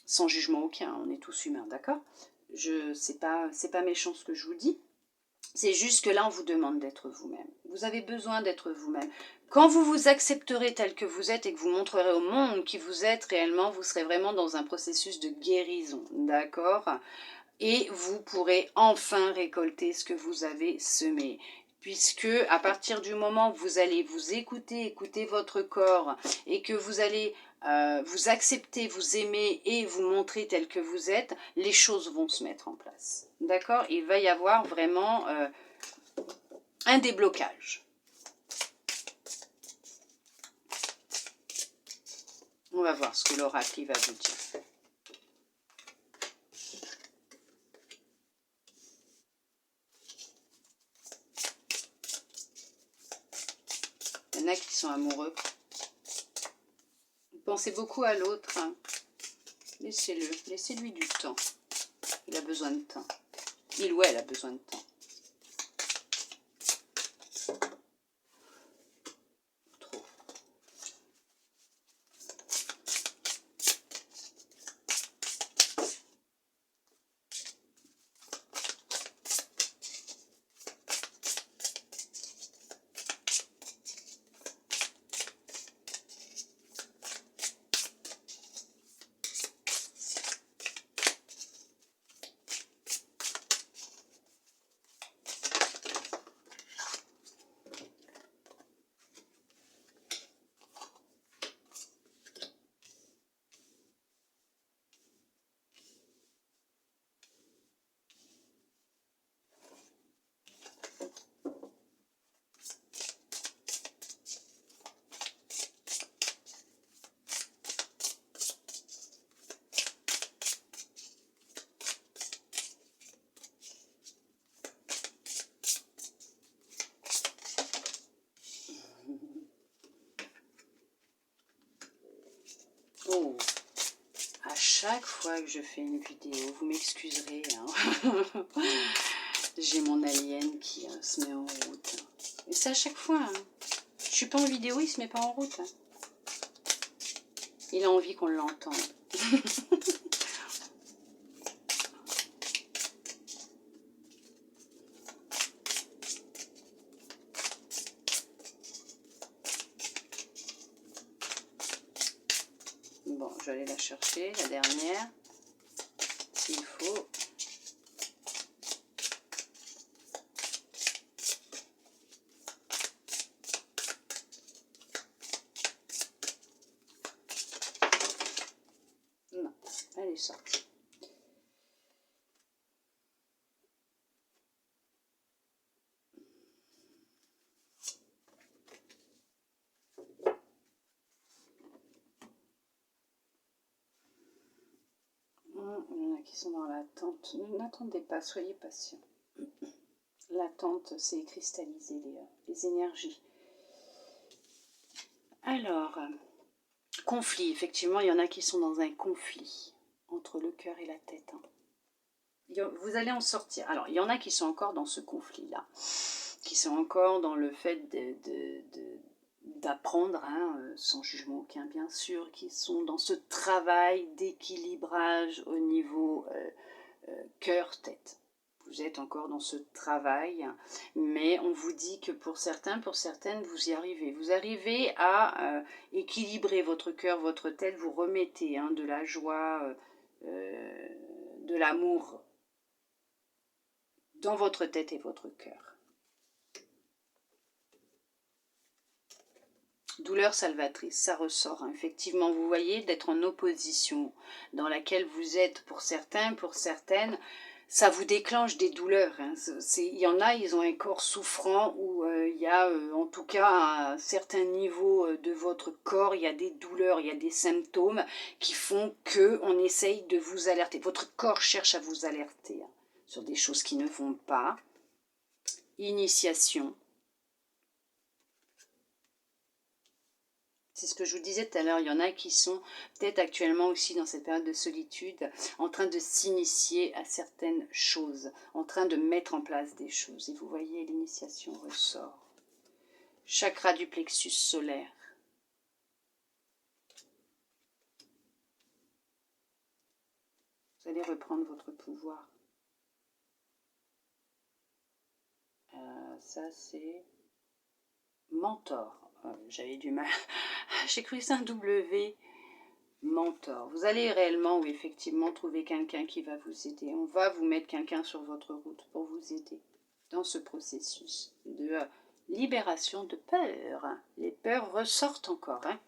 Sans jugement aucun, on est tous humains, d'accord? C'est pas méchant ce que je vous dis. C'est juste que là, on vous demande d'être vous-même. Vous avez besoin d'être vous-même. Quand vous vous accepterez tel que vous êtes et que vous montrerez au monde qui vous êtes réellement, vous serez vraiment dans un processus de guérison, d'accord? Et vous pourrez enfin récolter ce que vous avez semé. Puisque à partir du moment où vous allez vous écouter votre corps et que vous allez vous accepter, vous aimer et vous montrer tel que vous êtes, les choses vont se mettre en place. D'accord? Il va y avoir vraiment un déblocage. On va voir ce que l'oracle va vous dire. Il y en a qui sont amoureux. Vous pensez beaucoup à l'autre, hein. Laissez-le, laissez-lui du temps. Il a besoin de temps. Il ou elle a besoin de temps. Trop. Oh, à chaque fois que je fais une vidéo, vous m'excuserez, hein. J'ai mon alien qui se met en route. Et c'est à chaque fois. Hein. Je suis pas en vidéo, il se met pas en route. Hein. Il a envie qu'on l'entende. Bon, je vais aller la chercher, la dernière, s'il faut. Non, elle est sortie. Il y en a qui sont dans l'attente. N'attendez pas, soyez patient. L'attente, c'est cristalliser les énergies. Alors, conflit, effectivement, il y en a qui sont dans un conflit entre le cœur et la tête. Hein. Vous allez en sortir. Alors, il y en a qui sont encore dans ce conflit-là, qui sont encore dans le fait d'apprendre, hein, sans jugement aucun bien sûr, qui sont dans ce travail d'équilibrage au niveau cœur-tête. Vous êtes encore dans ce travail, mais on vous dit que pour certains, pour certaines, vous y arrivez. Vous arrivez à équilibrer votre cœur, votre tête, vous remettez hein, de la joie, de l'amour dans votre tête et votre cœur. Douleur salvatrice, ça ressort. Hein. Effectivement, vous voyez, d'être en opposition dans laquelle vous êtes pour certains, pour certaines, ça vous déclenche des douleurs. Hein. Il y en a, ils ont un corps souffrant où il y a en tout cas à un certain niveau de votre corps, il y a des douleurs, il y a des symptômes qui font qu'on essaye de vous alerter. Votre corps cherche à vous alerter hein, sur des choses qui ne vont pas. Initiation. C'est ce que je vous disais tout à l'heure, il y en a qui sont peut-être actuellement aussi dans cette période de solitude, en train de s'initier à certaines choses, en train de mettre en place des choses. Et vous voyez, l'initiation ressort. Chakra du plexus solaire. Vous allez reprendre votre pouvoir. Ça, c'est mentor. J'avais du mal. J'ai cru que c'est un W. Mentor. Vous allez réellement ou effectivement trouver quelqu'un qui va vous aider. On va vous mettre quelqu'un sur votre route pour vous aider dans ce processus de libération de peur. Les peurs ressortent encore. Hein.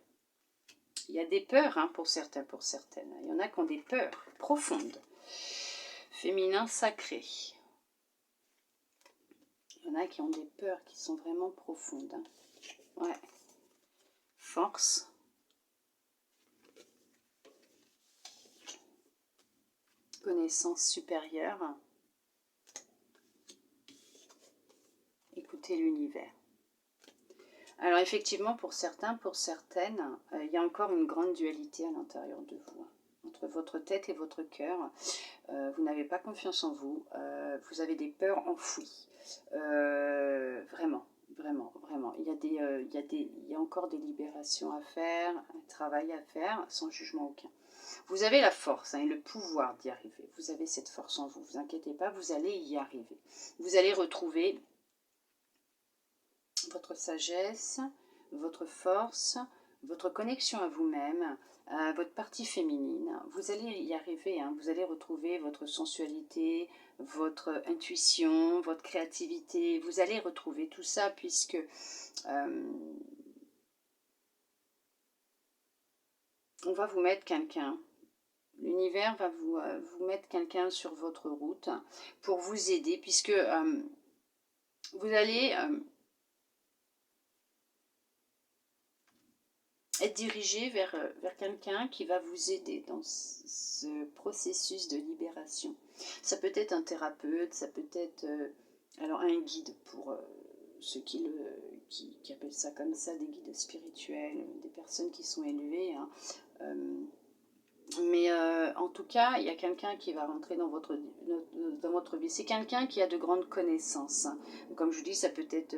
Il y a des peurs hein, pour certains, pour certaines. Il y en a qui ont des peurs profondes. Féminin sacré. Il y en a qui ont des peurs qui sont vraiment profondes. Hein. Ouais. Force. Connaissance supérieure. Écoutez l'univers. Alors effectivement, pour certains, pour certaines, il y a encore une grande dualité à l'intérieur de vous. entre votre tête et votre cœur. Vous n'avez pas confiance en vous. Vous avez des peurs enfouies. Vraiment, vraiment, vraiment. Il y a encore des libérations à faire, un travail à faire, sans jugement aucun. Vous avez la force et le pouvoir d'y arriver. Vous avez cette force en vous. Ne vous inquiétez pas, vous allez y arriver. Vous allez retrouver votre sagesse, votre force, votre connexion à vous-même, à votre partie féminine. Vous allez y arriver, hein. Vous allez retrouver votre sensualité, votre intuition, votre créativité. Vous allez retrouver tout ça puisque on va vous mettre quelqu'un. L'univers va vous mettre quelqu'un sur votre route pour vous aider puisque vous allez être dirigé vers quelqu'un qui va vous aider dans ce processus de libération. Ça peut être un thérapeute, ça peut être alors un guide pour ceux qui appellent ça comme ça, des guides spirituels, des personnes qui sont élevées. Hein. Mais en tout cas, il y a quelqu'un qui va rentrer dans votre vie. C'est quelqu'un qui a de grandes connaissances. Hein. Comme je vous dis, ça peut être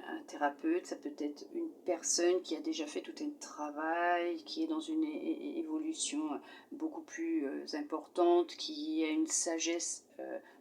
un thérapeute, ça peut être une personne qui a déjà fait tout un travail, qui est dans une évolution beaucoup plus importante, qui a une sagesse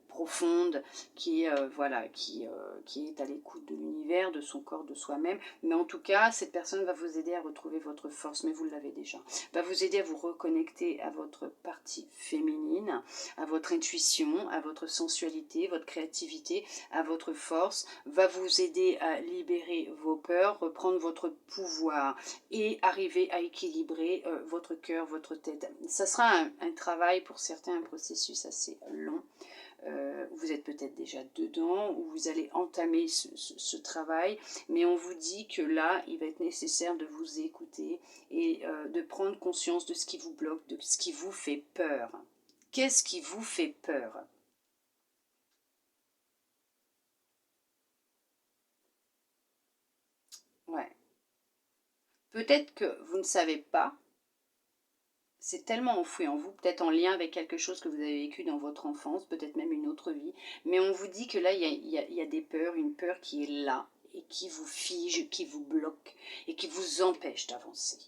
profonde, qui est à l'écoute de l'univers, de son corps, de soi-même. Mais en tout cas, cette personne va vous aider à retrouver votre force, mais vous l'avez déjà. Va vous aider à vous reconnecter à votre partie féminine, à votre intuition, à votre sensualité, votre créativité, à votre force, va vous aider à libérer vos peurs, reprendre votre pouvoir et arriver à équilibrer votre cœur, votre tête. Ça sera un travail pour certains, un processus assez long. Vous êtes peut-être déjà dedans ou vous allez entamer ce travail, mais on vous dit que là, il va être nécessaire de vous écouter et de prendre conscience de ce qui vous bloque, de ce qui vous fait peur. Qu'est-ce qui vous fait peur ? Ouais. Peut-être que vous ne savez pas, c'est tellement enfoui en vous, peut-être en lien avec quelque chose que vous avez vécu dans votre enfance, peut-être même une autre vie, mais on vous dit que là, il y a des peurs, une peur qui est là, et qui vous fige, qui vous bloque, et qui vous empêche d'avancer.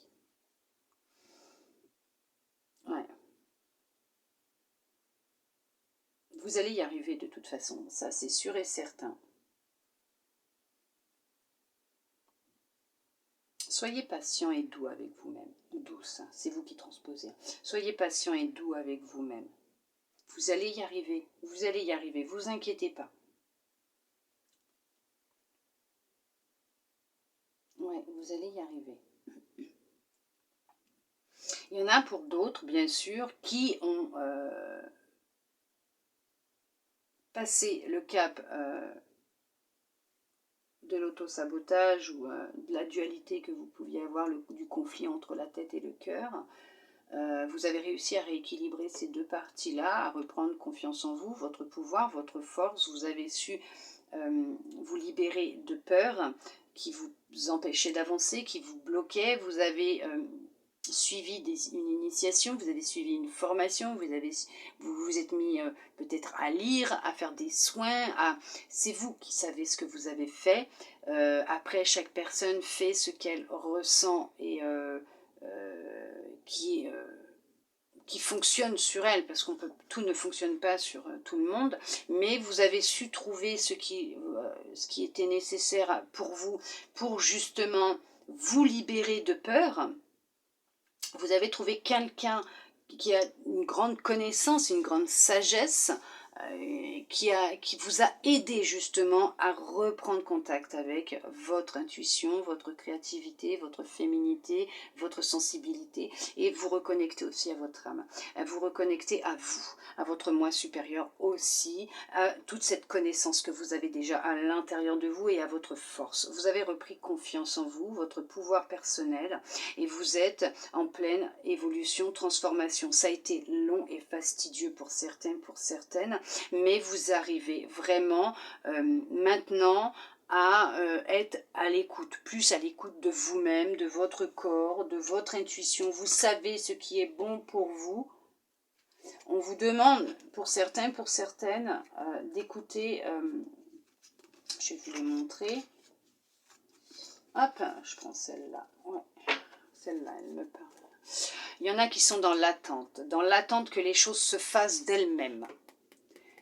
Ouais. Vous allez y arriver de toute façon, ça c'est sûr et certain. Soyez patient et doux avec vous-même, ou douce, hein, c'est vous qui transposez. Soyez patient et doux avec vous-même. Vous allez y arriver, vous inquiétez pas. Ouais, vous allez y arriver. Il y en a pour d'autres, bien sûr, qui ont passé le cap de l'auto-sabotage ou de la dualité que vous pouviez avoir, du conflit entre la tête et le cœur. Vous avez réussi à rééquilibrer ces deux parties-là, à reprendre confiance en vous, votre pouvoir, votre force. Vous avez su vous libérer de peurs qui vous empêchaient d'avancer, qui vous bloquaient. Vous avez suivi une initiation, vous avez suivi une formation, vous vous êtes mis peut-être à lire, à faire des soins, c'est vous qui savez ce que vous avez fait. Après, chaque personne fait ce qu'elle ressent et qui fonctionne sur elle, parce tout ne fonctionne pas sur tout le monde, mais vous avez su trouver ce qui était nécessaire pour vous, pour justement vous libérer de peur. Vous avez trouvé quelqu'un qui a une grande connaissance, une grande sagesse, qui vous a aidé justement à reprendre contact avec votre intuition, votre créativité, votre féminité, votre sensibilité, et vous reconnecter aussi à votre âme, vous reconnecter à vous, à votre moi supérieur aussi, à toute cette connaissance que vous avez déjà à l'intérieur de vous et à votre force. Vous avez repris confiance en vous, votre pouvoir personnel, et vous êtes en pleine évolution, transformation. Ça a été long et fastidieux pour certains, pour certaines, mais vous arrivez vraiment maintenant à être à l'écoute, plus à l'écoute de vous-même, de votre corps, de votre intuition. Vous savez ce qui est bon pour vous. On vous demande, pour certains, pour certaines, d'écouter, je vais vous les montrer. Hop, je prends celle-là. Ouais, celle-là, elle me parle. Il y en a qui sont dans l'attente que les choses se fassent d'elles-mêmes.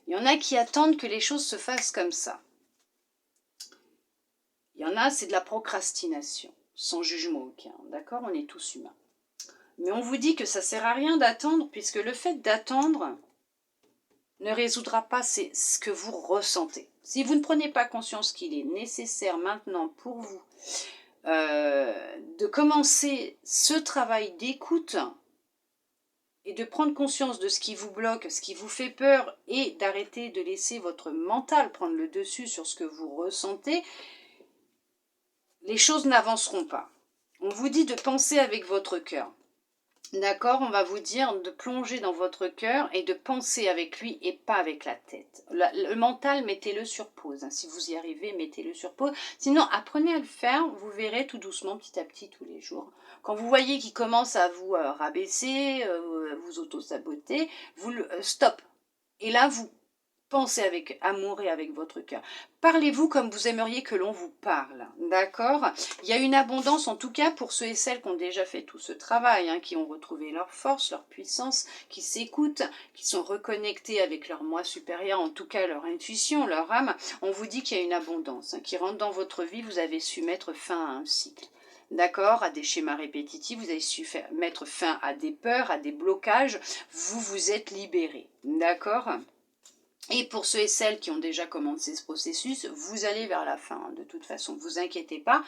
Il y en a qui attendent que les choses se fassent comme ça. Il y en a, c'est de la procrastination, sans jugement aucun. D'accord? On est tous humains. Mais on vous dit que ça ne sert à rien d'attendre, puisque le fait d'attendre ne résoudra pas ce que vous ressentez. Si vous ne prenez pas conscience qu'il est nécessaire maintenant pour vous de commencer ce travail d'écoute et de prendre conscience de ce qui vous bloque, ce qui vous fait peur, et d'arrêter de laisser votre mental prendre le dessus sur ce que vous ressentez, les choses n'avanceront pas. On vous dit de penser avec votre cœur. D'accord, on va vous dire de plonger dans votre cœur et de penser avec lui et pas avec la tête. Le mental, mettez-le sur pause. Si vous y arrivez, mettez-le sur pause. Sinon, apprenez à le faire. Vous verrez tout doucement, petit à petit, tous les jours. Quand vous voyez qu'il commence à vous rabaisser, vous auto-saboter, vous le stop. Et là, vous pensez avec amour et avec votre cœur. Parlez-vous comme vous aimeriez que l'on vous parle, d'accord? Il y a une abondance, en tout cas pour ceux et celles qui ont déjà fait tout ce travail, qui ont retrouvé leur force, leur puissance, qui s'écoutent, qui sont reconnectés avec leur moi supérieur, en tout cas leur intuition, leur âme. On vous dit qu'il y a une abondance qui rentre dans votre vie. Vous avez su mettre fin à un cycle. D'accord, à des schémas répétitifs, vous avez su mettre fin à des peurs, à des blocages. Vous vous êtes libérés, d'accord? Et pour ceux et celles qui ont déjà commencé ce processus, vous allez vers la fin. De toute façon, ne vous inquiétez pas.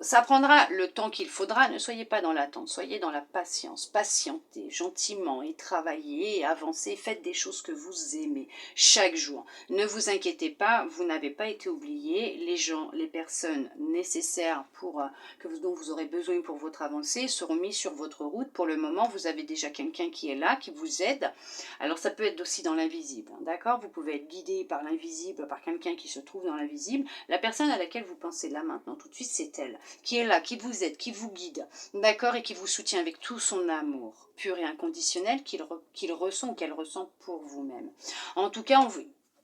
Ça prendra le temps qu'il faudra. Ne soyez pas dans l'attente, soyez dans la patience. Patientez gentiment et travaillez et avancez. Faites des choses que vous aimez chaque jour. Ne vous inquiétez pas, vous n'avez pas été oubliés. Les gens, les personnes nécessaires dont vous aurez besoin pour votre avancée seront mis sur votre route. Pour le moment, vous avez déjà quelqu'un qui est là, qui vous aide. Alors ça peut être aussi dans l'invisible, d'accord? Vous pouvez être guidé par l'invisible, par quelqu'un qui se trouve dans l'invisible. La personne à laquelle vous pensez là maintenant, tout de suite, c'est elle, qui est là, qui vous aide, qui vous guide, d'accord, et qui vous soutient avec tout son amour pur et inconditionnel qu'il ressent ou qu'elle ressent pour vous-même. En tout cas,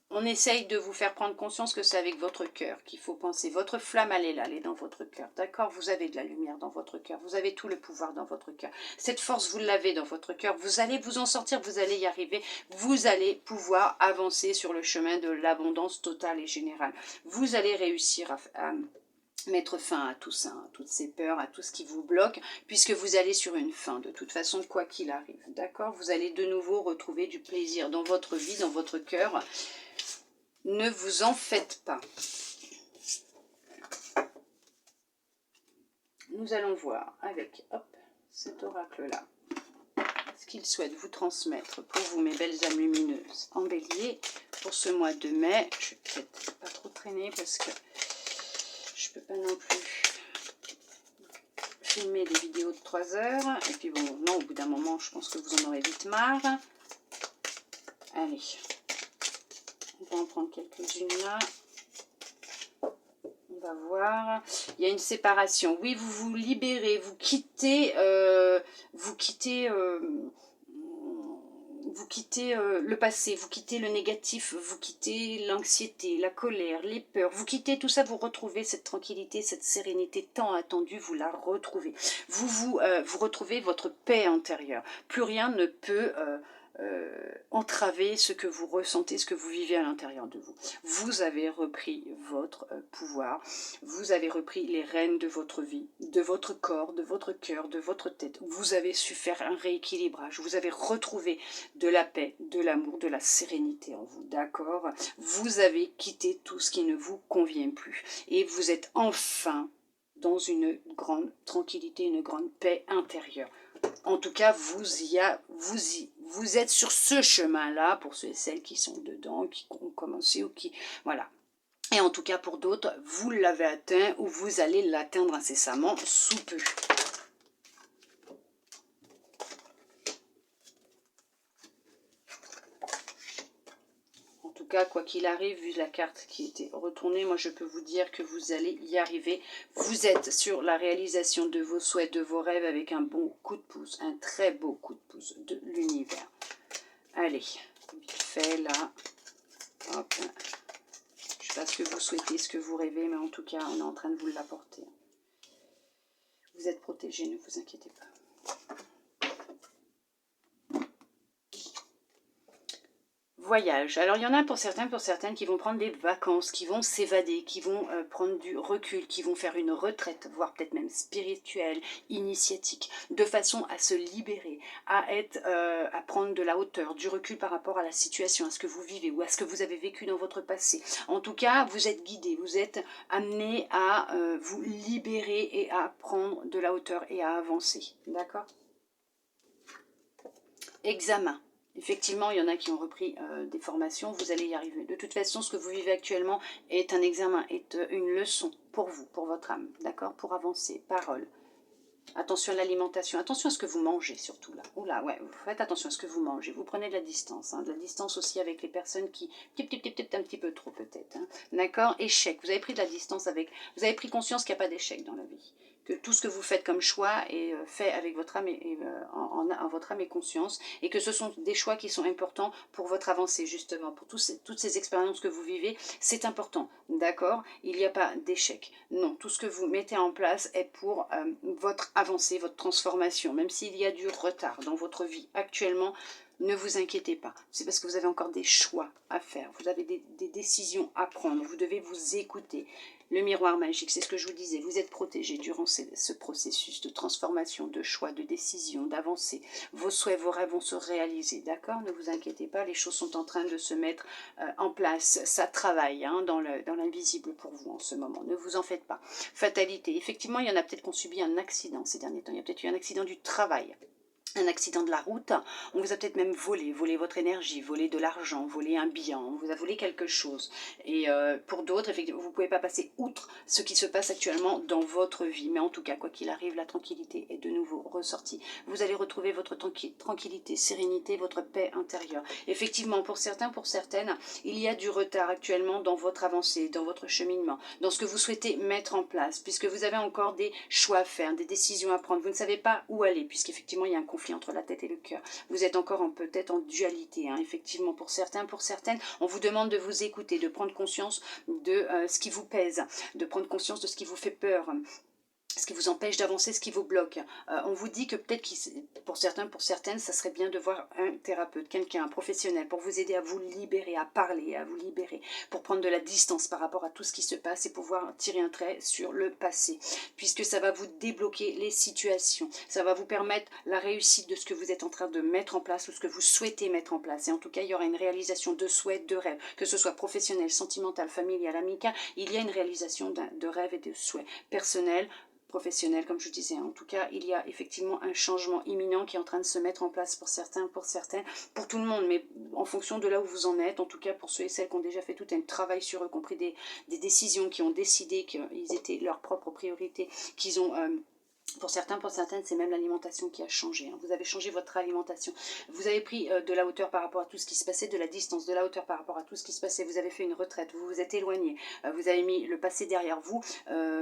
on essaye de vous faire prendre conscience que c'est avec votre cœur qu'il faut penser. Votre flamme, elle est là, elle est dans votre cœur, d'accord? Vous avez de la lumière dans votre cœur, vous avez tout le pouvoir dans votre cœur. Cette force, vous l'avez dans votre cœur, vous allez vous en sortir, vous allez y arriver, vous allez pouvoir avancer sur le chemin de l'abondance totale et générale. Vous allez réussir à mettre fin à tout ça, à toutes ces peurs, à tout ce qui vous bloque, puisque vous allez sur une fin, de toute façon, quoi qu'il arrive, d'accord? Vous allez de nouveau retrouver du plaisir dans votre vie, dans votre cœur. Ne vous en faites pas. Nous allons voir avec cet oracle-là ce qu'il souhaite vous transmettre pour vous, mes belles âmes lumineuses, en bélier, pour ce mois de mai. Je vais peut-être pas trop traîner parce que je peux pas non plus filmer des vidéos de 3 heures. Et puis bon, non, au bout d'un moment, je pense que vous en aurez vite marre. Allez, on va en prendre quelques-unes là. On va voir. Il y a une séparation. Oui, vous vous libérez, vous quittez le passé, vous quittez le négatif, vous quittez l'anxiété, la colère, les peurs, vous quittez tout ça, vous retrouvez cette tranquillité, cette sérénité tant attendue, vous la retrouvez. Vous retrouvez votre paix intérieure. Plus rien ne peut entraver ce que vous ressentez, ce que vous vivez à l'intérieur de vous. Vous avez repris votre pouvoir, vous avez repris les rênes de votre vie, de votre corps, de votre cœur, de votre tête. Vous avez su faire un rééquilibrage, vous avez retrouvé de la paix, de l'amour, de la sérénité en vous, d'accord? Vous avez quitté tout ce qui ne vous convient plus et vous êtes enfin dans une grande tranquillité, une grande paix intérieure. En tout cas, vous êtes sur ce chemin-là pour ceux et celles qui sont dedans, qui ont commencé ou qui... Voilà. Et en tout cas, pour d'autres, vous l'avez atteint ou vous allez l'atteindre incessamment sous peu. En tout tout cas, quoi qu'il arrive, vu la carte qui était retournée, moi je peux vous dire que vous allez y arriver. Vous êtes sur la réalisation de vos souhaits, de vos rêves, avec un bon coup de pouce, un très beau coup de pouce de l'univers. Allez, vite fait là. Hop. Je sais pas ce que vous souhaitez, ce que vous rêvez, mais en tout cas, on est en train de vous l'apporter. Vous êtes protégés, ne vous inquiétez pas. Voyage. Alors, il y en a pour certains, pour certaines qui vont prendre des vacances, qui vont s'évader, qui vont prendre du recul, qui vont faire une retraite, voire peut-être même spirituelle, initiatique, de façon à se libérer, à prendre de la hauteur, du recul par rapport à la situation, à ce que vous vivez ou à ce que vous avez vécu dans votre passé. En tout cas, vous êtes guidé, vous êtes amené à vous libérer et à prendre de la hauteur et à avancer. D'accord ? Examen. Effectivement, il y en a qui ont repris des formations, vous allez y arriver. De toute façon, ce que vous vivez actuellement est un examen, est une leçon pour vous, pour votre âme, d'accord? Pour avancer, parole. Attention à l'alimentation, attention à ce que vous mangez surtout là. Oula, ouais, vous faites attention à ce que vous mangez. Vous prenez de la distance, de la distance aussi avec les personnes qui... un petit peu trop peut-être. D'accord? Échec, vous avez pris de la distance avec... Vous avez pris conscience qu'il n'y a pas d'échec dans la vie. Que tout ce que vous faites comme choix est fait avec votre âme et en votre âme et conscience, et que ce sont des choix qui sont importants pour votre avancée justement, pour toutes ces expériences que vous vivez, c'est important, d'accord? Il n'y a pas d'échec, non, tout ce que vous mettez en place est pour votre avancée, votre transformation, même s'il y a du retard dans votre vie actuellement. Ne vous inquiétez pas, c'est parce que vous avez encore des choix à faire, vous avez des décisions à prendre, vous devez vous écouter. Le miroir magique, c'est ce que je vous disais, vous êtes protégé durant ce processus de transformation, de choix, de décision, d'avancée. Vos souhaits, vos rêves vont se réaliser, d'accord? Ne vous inquiétez pas, les choses sont en train de se mettre en place. Ça travaille dans l'invisible pour vous en ce moment, ne vous en faites pas. Fatalité, effectivement, il y en a peut-être qui ont subi un accident ces derniers temps, il y a peut-être eu un accident du travail. Un accident de la route, on vous a peut-être même volé votre énergie, volé de l'argent, volé un bien, on vous a volé quelque chose. Et pour d'autres, effectivement, vous ne pouvez pas passer outre ce qui se passe actuellement dans votre vie. Mais en tout cas, quoi qu'il arrive, la tranquillité est de nouveau ressortie. Vous allez retrouver votre tranquillité, sérénité, votre paix intérieure. Effectivement, pour certains, pour certaines, il y a du retard actuellement dans votre avancée, dans votre cheminement, dans ce que vous souhaitez mettre en place, puisque vous avez encore des choix à faire, des décisions à prendre. Vous ne savez pas où aller, puisqu'effectivement, il y a un conflit entre la tête et le cœur. Vous êtes encore peut-être en dualité, effectivement, pour certains, pour certaines. On vous demande de vous écouter, de prendre conscience de ce qui vous pèse, de prendre conscience de ce qui vous fait peur, ce qui vous empêche d'avancer, ce qui vous bloque. On vous dit que peut-être, pour certains, pour certaines, ça serait bien de voir un thérapeute, quelqu'un, un professionnel, pour vous aider à vous libérer, à parler, à vous libérer, pour prendre de la distance par rapport à tout ce qui se passe et pouvoir tirer un trait sur le passé, puisque ça va vous débloquer les situations, ça va vous permettre la réussite de ce que vous êtes en train de mettre en place ou ce que vous souhaitez mettre en place. Et en tout cas, il y aura une réalisation de souhaits, de rêves, que ce soit professionnel, sentimental, familial, amical, il y a une réalisation de rêves et de souhaits personnels, professionnel, comme je disais. En tout cas, il y a effectivement un changement imminent qui est en train de se mettre en place pour certains, pour certaines, pour tout le monde, mais en fonction de là où vous en êtes, en tout cas pour ceux et celles qui ont déjà fait tout un travail sur eux, compris des décisions, qui ont décidé qu'ils étaient leurs propres priorités, qu'ils ont... pour certains, pour certaines, c'est même l'alimentation qui a changé. Vous avez changé votre alimentation. Vous avez pris de la hauteur par rapport à tout ce qui se passait, de la distance, de la hauteur par rapport à tout ce qui se passait. Vous avez fait une retraite, vous vous êtes éloigné, vous avez mis le passé derrière vous,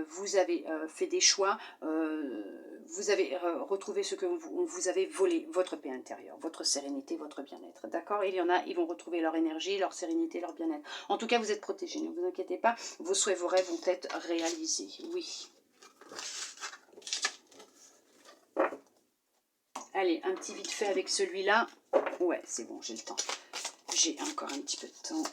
vous avez fait des choix, vous avez retrouvé ce que vous avez volé, votre paix intérieure, votre sérénité, votre bien-être. D'accord? Il y en a, ils vont retrouver leur énergie, leur sérénité, leur bien-être. En tout cas, vous êtes protégés, ne vous inquiétez pas. Vos souhaits, vos rêves vont être réalisés. Oui. Allez, un petit vite fait avec celui-là. Ouais, c'est bon, j'ai le temps. J'ai encore un petit peu de temps.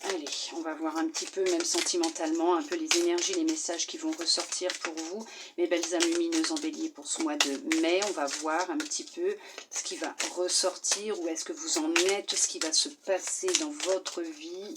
Allez, on va voir un petit peu, même sentimentalement, un peu les énergies, les messages qui vont ressortir pour vous. Mes belles âmes lumineuses en bélier pour ce mois de mai. On va voir un petit peu ce qui va ressortir, où est-ce que vous en êtes, ce qui va se passer dans votre vie.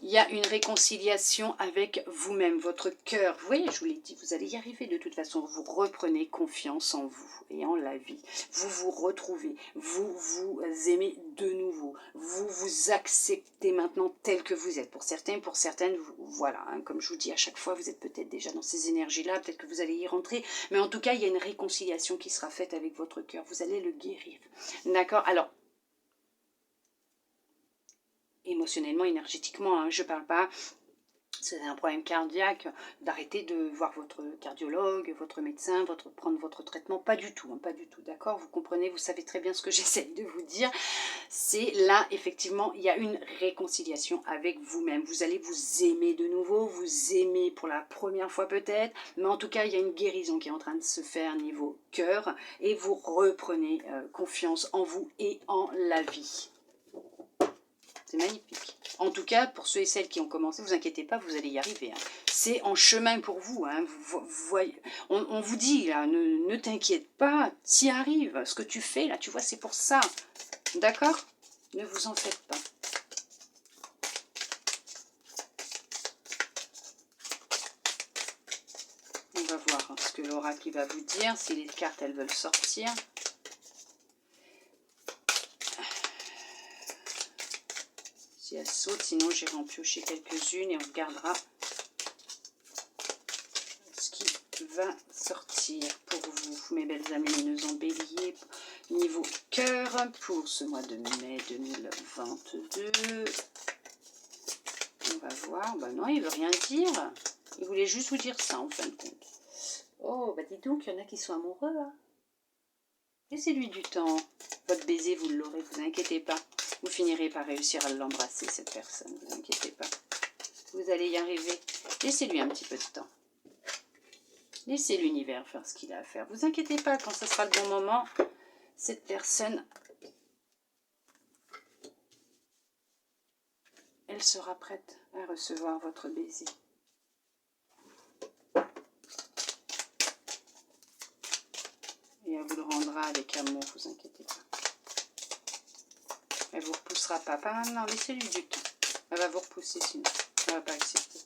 Il il y a une réconciliation avec vous-même, votre cœur. Vous voyez, je vous l'ai dit, vous allez y arriver de toute façon. Vous reprenez confiance en vous et en la vie. Vous vous retrouvez, vous vous aimez de nouveau. Vous vous acceptez maintenant tel que vous êtes. Pour certains, pour certaines, voilà, hein, comme je vous dis à chaque fois, vous êtes peut-être déjà dans ces énergies-là, peut-être que vous allez y rentrer. Mais en tout cas, il y a une réconciliation qui sera faite avec votre cœur. Vous allez le guérir. D'accord? Alors, émotionnellement, énergétiquement, hein, je ne parle pas, c'est un problème cardiaque, d'arrêter de voir votre cardiologue, votre médecin, prendre votre traitement, pas du tout, hein, pas du tout, d'accord? Vous comprenez, vous savez très bien ce que j'essaie de vous dire, c'est là, effectivement, il y a une réconciliation avec vous-même, vous allez vous aimer de nouveau, vous aimer pour la première fois peut-être, mais en tout cas, il y a une guérison qui est en train de se faire niveau cœur, et vous reprenez confiance en vous et en la vie. C'est magnifique. En tout cas, pour ceux et celles qui ont commencé, vous inquiétez pas, vous allez y arriver. Hein. C'est en chemin pour vous. Hein. On vous dit, là, ne t'inquiète pas, t'y arrives. Ce que tu fais, là, tu vois, c'est pour ça. D'accord? Ne vous en faites pas. On va voir ce que l'oracle va vous dire, si les cartes, elles veulent sortir. Si elle saute, sinon j'irai en piocher quelques-unes et on regardera ce qui va sortir pour vous, mes belles amies lumineuses en bélier, niveau cœur, pour ce mois de mai 2022. On va voir, bah non, il veut rien dire, il voulait juste vous dire ça en fin de compte. Oh, bah dis donc, il y en a qui sont amoureux, hein. Laissez-lui du temps, votre baiser, vous l'aurez, vous inquiétez pas. Vous finirez par réussir à l'embrasser, cette personne, vous inquiétez pas. Vous allez y arriver. Laissez-lui un petit peu de temps. Laissez l'univers faire ce qu'il a à faire. Vous inquiétez pas, quand ce sera le bon moment, cette personne, elle sera prête à recevoir votre baiser. Et elle vous le rendra avec amour, vous inquiétez pas. Elle vous repoussera pas. Pas maintenant, laissez-lui du temps. Elle va vous repousser sinon. Elle va pas accepter.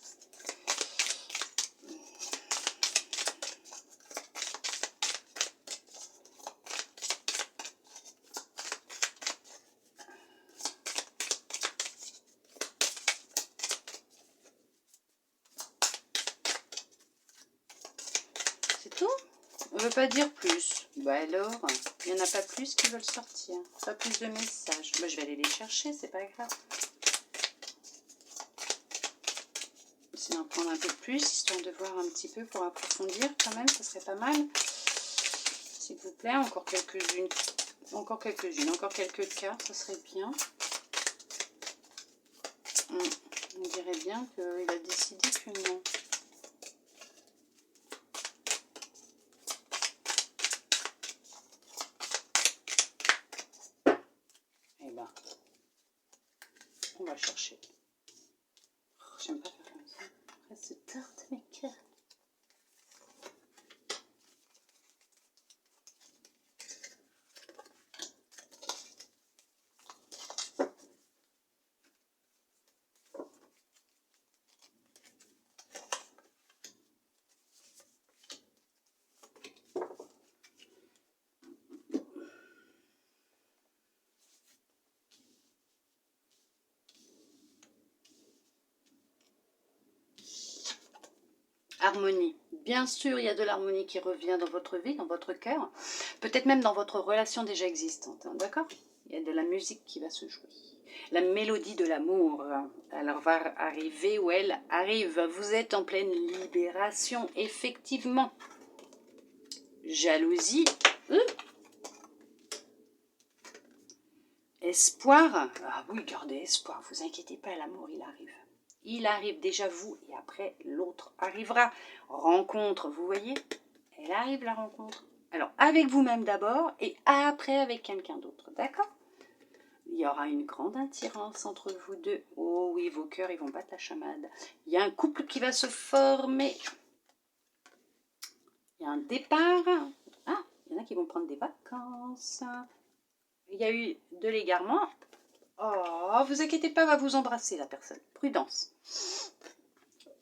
C'est tout? On ne veut pas dire plus. Bah alors, il n'y en a pas plus qui veulent sortir. Pas plus de messages. Bah, je vais aller les chercher, c'est pas grave. Essayez d'en prendre un peu plus, histoire de voir un petit peu pour approfondir quand même, ça serait pas mal. S'il vous plaît, encore quelques-unes. Encore quelques-unes, encore quelques cartes, ça serait bien. On dirait bien qu'il a décidé que non. Eh ben, on va chercher. Oh, j'aime pas faire comme ça. Après, c'est tarte mes cartes. Harmonie. Bien sûr, il y a de l'harmonie qui revient dans votre vie, dans votre cœur. Peut-être même dans votre relation déjà existante. Hein, d'accord? Il y a de la musique qui va se jouer. La mélodie de l'amour, elle va arriver où elle arrive. Vous êtes en pleine libération, effectivement. Jalousie. Espoir. Ah oui, gardez espoir. Vous inquiétez pas, l'amour, il arrive. Il arrive déjà vous et après l'autre arrivera. Rencontre, vous voyez? Elle arrive la rencontre. Alors avec vous-même d'abord et après avec quelqu'un d'autre, d'accord? Il y aura une grande attirance entre vous deux. Oh oui, vos cœurs, ils vont battre la chamade. Il y a un couple qui va se former. Il y a un départ. Ah, il y en a qui vont prendre des vacances. Il y a eu de l'égarement. Oh, vous inquiétez pas, va vous embrasser la personne. Prudence.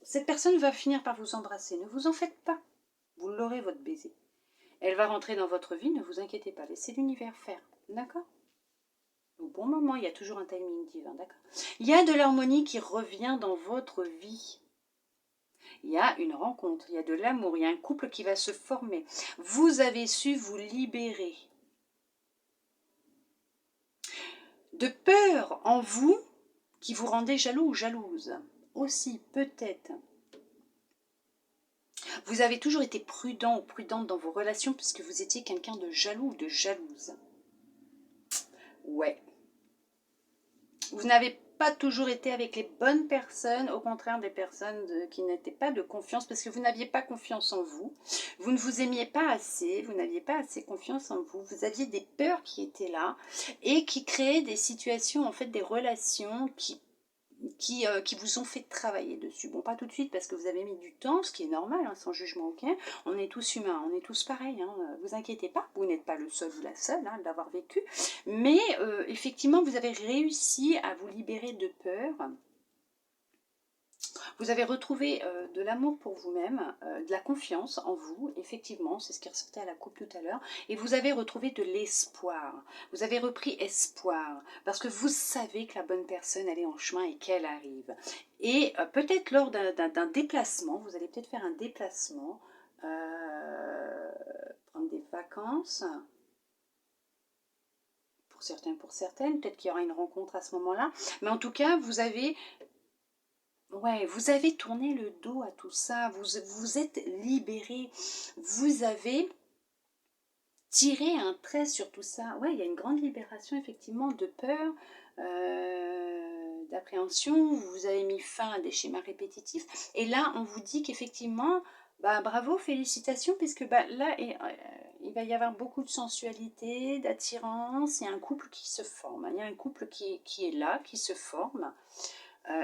Cette personne va finir par vous embrasser. Ne vous en faites pas. Vous l'aurez, votre baiser. Elle va rentrer dans votre vie, ne vous inquiétez pas. Laissez l'univers faire. D'accord? Au bon moment, il y a toujours un timing divin. D'accord? Il y a de l'harmonie qui revient dans votre vie. Il y a une rencontre, il y a de l'amour, il y a un couple qui va se former. Vous avez su vous libérer de peur en vous qui vous rendait jaloux ou jalouse. Aussi, peut-être. Vous avez toujours été prudent ou prudente dans vos relations puisque vous étiez quelqu'un de jaloux ou de jalouse. Ouais. Vous n'avez pas toujours été avec les bonnes personnes, au contraire des personnes qui n'étaient pas de confiance parce que vous n'aviez pas confiance en vous. Vous ne vous aimiez pas assez, vous n'aviez pas assez confiance en vous. Vous aviez des peurs qui étaient là et qui créaient des situations, en fait des relations qui vous ont fait travailler dessus. Bon, pas tout de suite parce que vous avez mis du temps, ce qui est normal, hein, sans jugement aucun. On est tous humains, on est tous pareils. Hein, vous inquiétez pas, vous n'êtes pas le seul ou la seule hein, d'avoir vécu. Mais effectivement, vous avez réussi à vous libérer de peur. Vous avez retrouvé de l'amour pour vous-même, de la confiance en vous, effectivement, c'est ce qui ressortait à la coupe tout à l'heure, et vous avez retrouvé de l'espoir. Vous avez repris espoir, parce que vous savez que la bonne personne, elle est en chemin et qu'elle arrive. Et peut-être lors d'un déplacement, vous allez peut-être faire un déplacement, prendre des vacances, pour certains, pour certaines, peut-être qu'il y aura une rencontre à ce moment-là, mais en tout cas, vous avez... Ouais, vous avez tourné le dos à tout ça, vous êtes libéré, vous avez tiré un trait sur tout ça. Ouais, il y a une grande libération effectivement de peur, d'appréhension, vous avez mis fin à des schémas répétitifs. Et là, on vous dit qu'effectivement, bah, bravo, félicitations, puisque bah, là, il va y avoir beaucoup de sensualité, d'attirance, il y a un couple qui se forme, il y a un couple qui est là, qui se forme.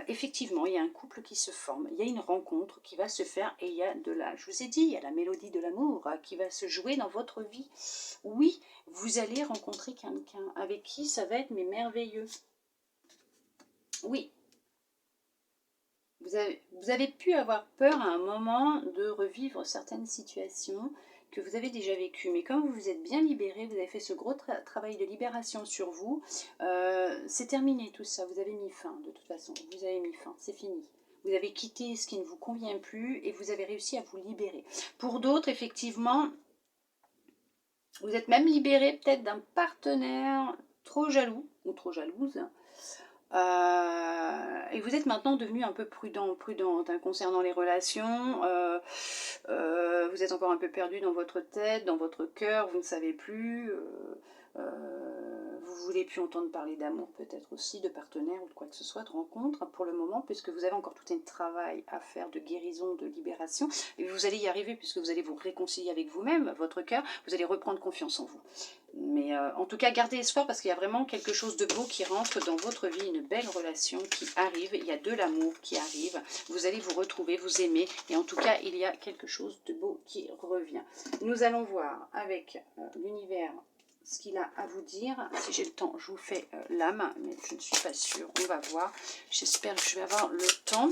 Effectivement, il y a un couple qui se forme, il y a une rencontre qui va se faire et il y a de la, je vous ai dit, il y a la mélodie de l'amour qui va se jouer dans votre vie. Oui, vous allez rencontrer quelqu'un avec qui ça va être mais merveilleux. Oui, vous avez pu avoir peur à un moment de revivre certaines situations que vous avez déjà vécues. Mais comme vous vous êtes bien libéré, vous avez fait ce gros travail de libération sur vous, c'est terminé tout ça. Vous avez mis fin de toute façon. Vous avez mis fin, c'est fini. Vous avez quitté ce qui ne vous convient plus et vous avez réussi à vous libérer. Pour d'autres, effectivement, vous êtes même libéré peut-être d'un partenaire trop jaloux ou trop jalouse. Et vous êtes maintenant devenu un peu prudente hein, concernant les relations. Vous êtes encore un peu perdu dans votre tête, dans votre cœur, vous ne savez plus. Vous voulez plus entendre parler d'amour peut-être aussi, de partenaire ou de quoi que ce soit, de rencontre pour le moment, puisque vous avez encore tout un travail à faire de guérison, de libération. Et vous allez y arriver puisque vous allez vous réconcilier avec vous-même, votre cœur, vous allez reprendre confiance en vous. Mais en tout cas, gardez espoir parce qu'il y a vraiment quelque chose de beau qui rentre dans votre vie, une belle relation qui arrive, il y a de l'amour qui arrive, vous allez vous retrouver, vous aimer, et en tout cas, il y a quelque chose de beau qui revient. Nous allons voir avec l'univers ce qu'il a à vous dire. Si j'ai le temps, je vous fais l'âme, mais je ne suis pas sûre, on va voir. J'espère que je vais avoir le temps.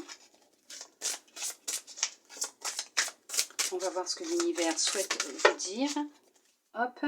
On va voir ce que l'univers souhaite vous dire. Hop.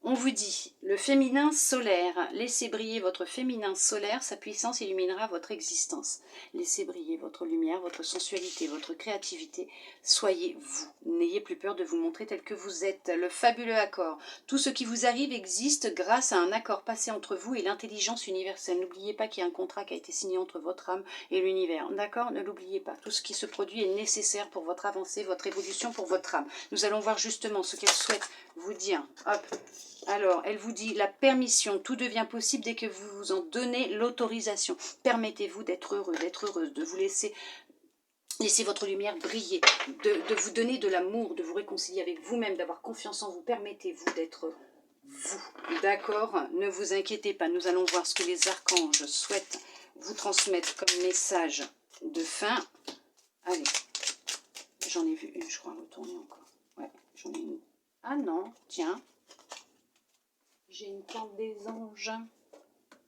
On vous dit, le féminin solaire, laissez briller votre féminin solaire, sa puissance illuminera votre existence. Laissez briller votre lumière, votre sensualité, votre créativité. Soyez vous, n'ayez plus peur de vous montrer tel que vous êtes. Le fabuleux accord, tout ce qui vous arrive existe grâce à un accord passé entre vous et l'intelligence universelle. N'oubliez pas qu'il y a un contrat qui a été signé entre votre âme et l'univers. D'accord? Ne l'oubliez pas. Tout ce qui se produit est nécessaire pour votre avancée, votre évolution, pour votre âme. Nous allons voir justement ce qu'elle souhaite vous dire. Hop. Alors, elle vous dit la permission, tout devient possible dès que vous vous en donnez l'autorisation. Permettez-vous d'être heureux, d'être heureuse, de vous laisser votre lumière briller, de vous donner de l'amour, de vous réconcilier avec vous-même, d'avoir confiance en vous. Permettez-vous d'être vous. D'accord? Ne vous inquiétez pas, nous allons voir ce que les archanges souhaitent vous transmettre comme message de fin. Allez, j'en ai vu une, je crois, retourner encore. Ouais, j'en ai une. Ah non, tiens. J'ai une carte des anges.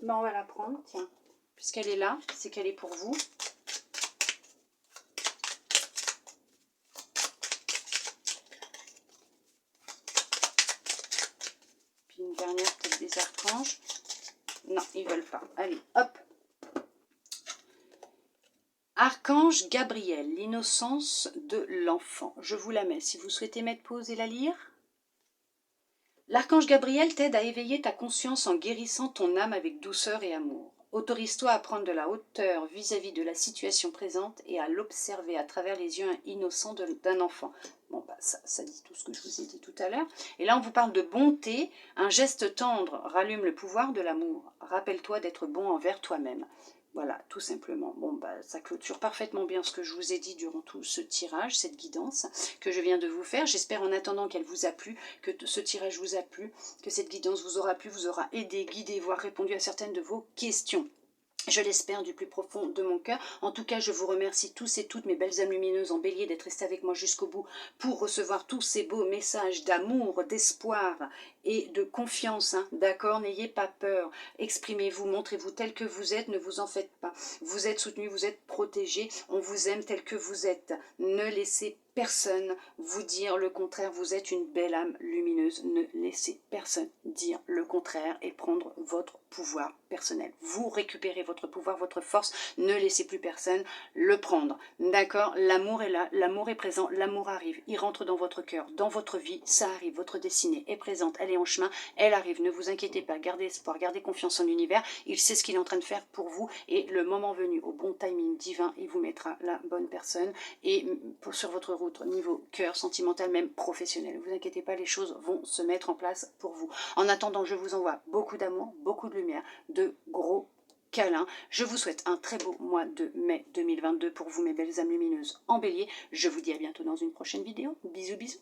Ben, on va la prendre, tiens. Puisqu'elle est là, c'est qu'elle est pour vous. Puis une dernière peut-être des archanges. Non, ils veulent pas. Allez, hop. Archange Gabriel, l'innocence de l'enfant. Je vous la mets. Si vous souhaitez mettre pause et la lire. L'archange Gabriel t'aide à éveiller ta conscience en guérissant ton âme avec douceur et amour. Autorise-toi à prendre de la hauteur vis-à-vis de la situation présente et à l'observer à travers les yeux innocents d'un enfant. Bon, bah, ça dit tout ce que je vous ai dit tout à l'heure. Et là, on vous parle de bonté. Un geste tendre rallume le pouvoir de l'amour. Rappelle-toi d'être bon envers toi-même. Voilà, tout simplement. Bon, bah, ça clôture parfaitement bien ce que je vous ai dit durant tout ce tirage, cette guidance que je viens de vous faire. J'espère en attendant qu'elle vous a plu, que ce tirage vous a plu, que cette guidance vous aura plu, vous aura aidé, guidé, voire répondu à certaines de vos questions. Je l'espère du plus profond de mon cœur. En tout cas, je vous remercie tous et toutes mes belles âmes lumineuses en bélier d'être restés avec moi jusqu'au bout pour recevoir tous ces beaux messages d'amour, d'espoir et de confiance. Hein. D'accord, n'ayez pas peur. Exprimez-vous, montrez-vous tel que vous êtes, ne vous en faites pas. Vous êtes soutenus, vous êtes protégés, on vous aime tel que vous êtes. Ne laissez personne vous dire le contraire, vous êtes une belle âme lumineuse. Ne laissez personne dire le contraire et prendre votre pouvoir personnel. Vous récupérez votre pouvoir, votre force, ne laissez plus personne le prendre. D'accord? L'amour est là, l'amour est présent, l'amour arrive, il rentre dans votre cœur, dans votre vie, ça arrive, votre destinée est présente, elle est en chemin, elle arrive, ne vous inquiétez pas, gardez espoir, gardez confiance en l'univers, il sait ce qu'il est en train de faire pour vous et le moment venu, au bon timing divin, il vous mettra la bonne personne et sur votre route, niveau cœur, sentimental, même professionnel. Ne vous inquiétez pas, les choses vont se mettre en place pour vous. En attendant, je vous envoie beaucoup d'amour, beaucoup de lumière, de gros câlins. Je vous souhaite un très beau mois de mai 2022 pour vous, mes belles âmes lumineuses en bélier. Je vous dis à bientôt dans une prochaine vidéo. Bisous, bisous.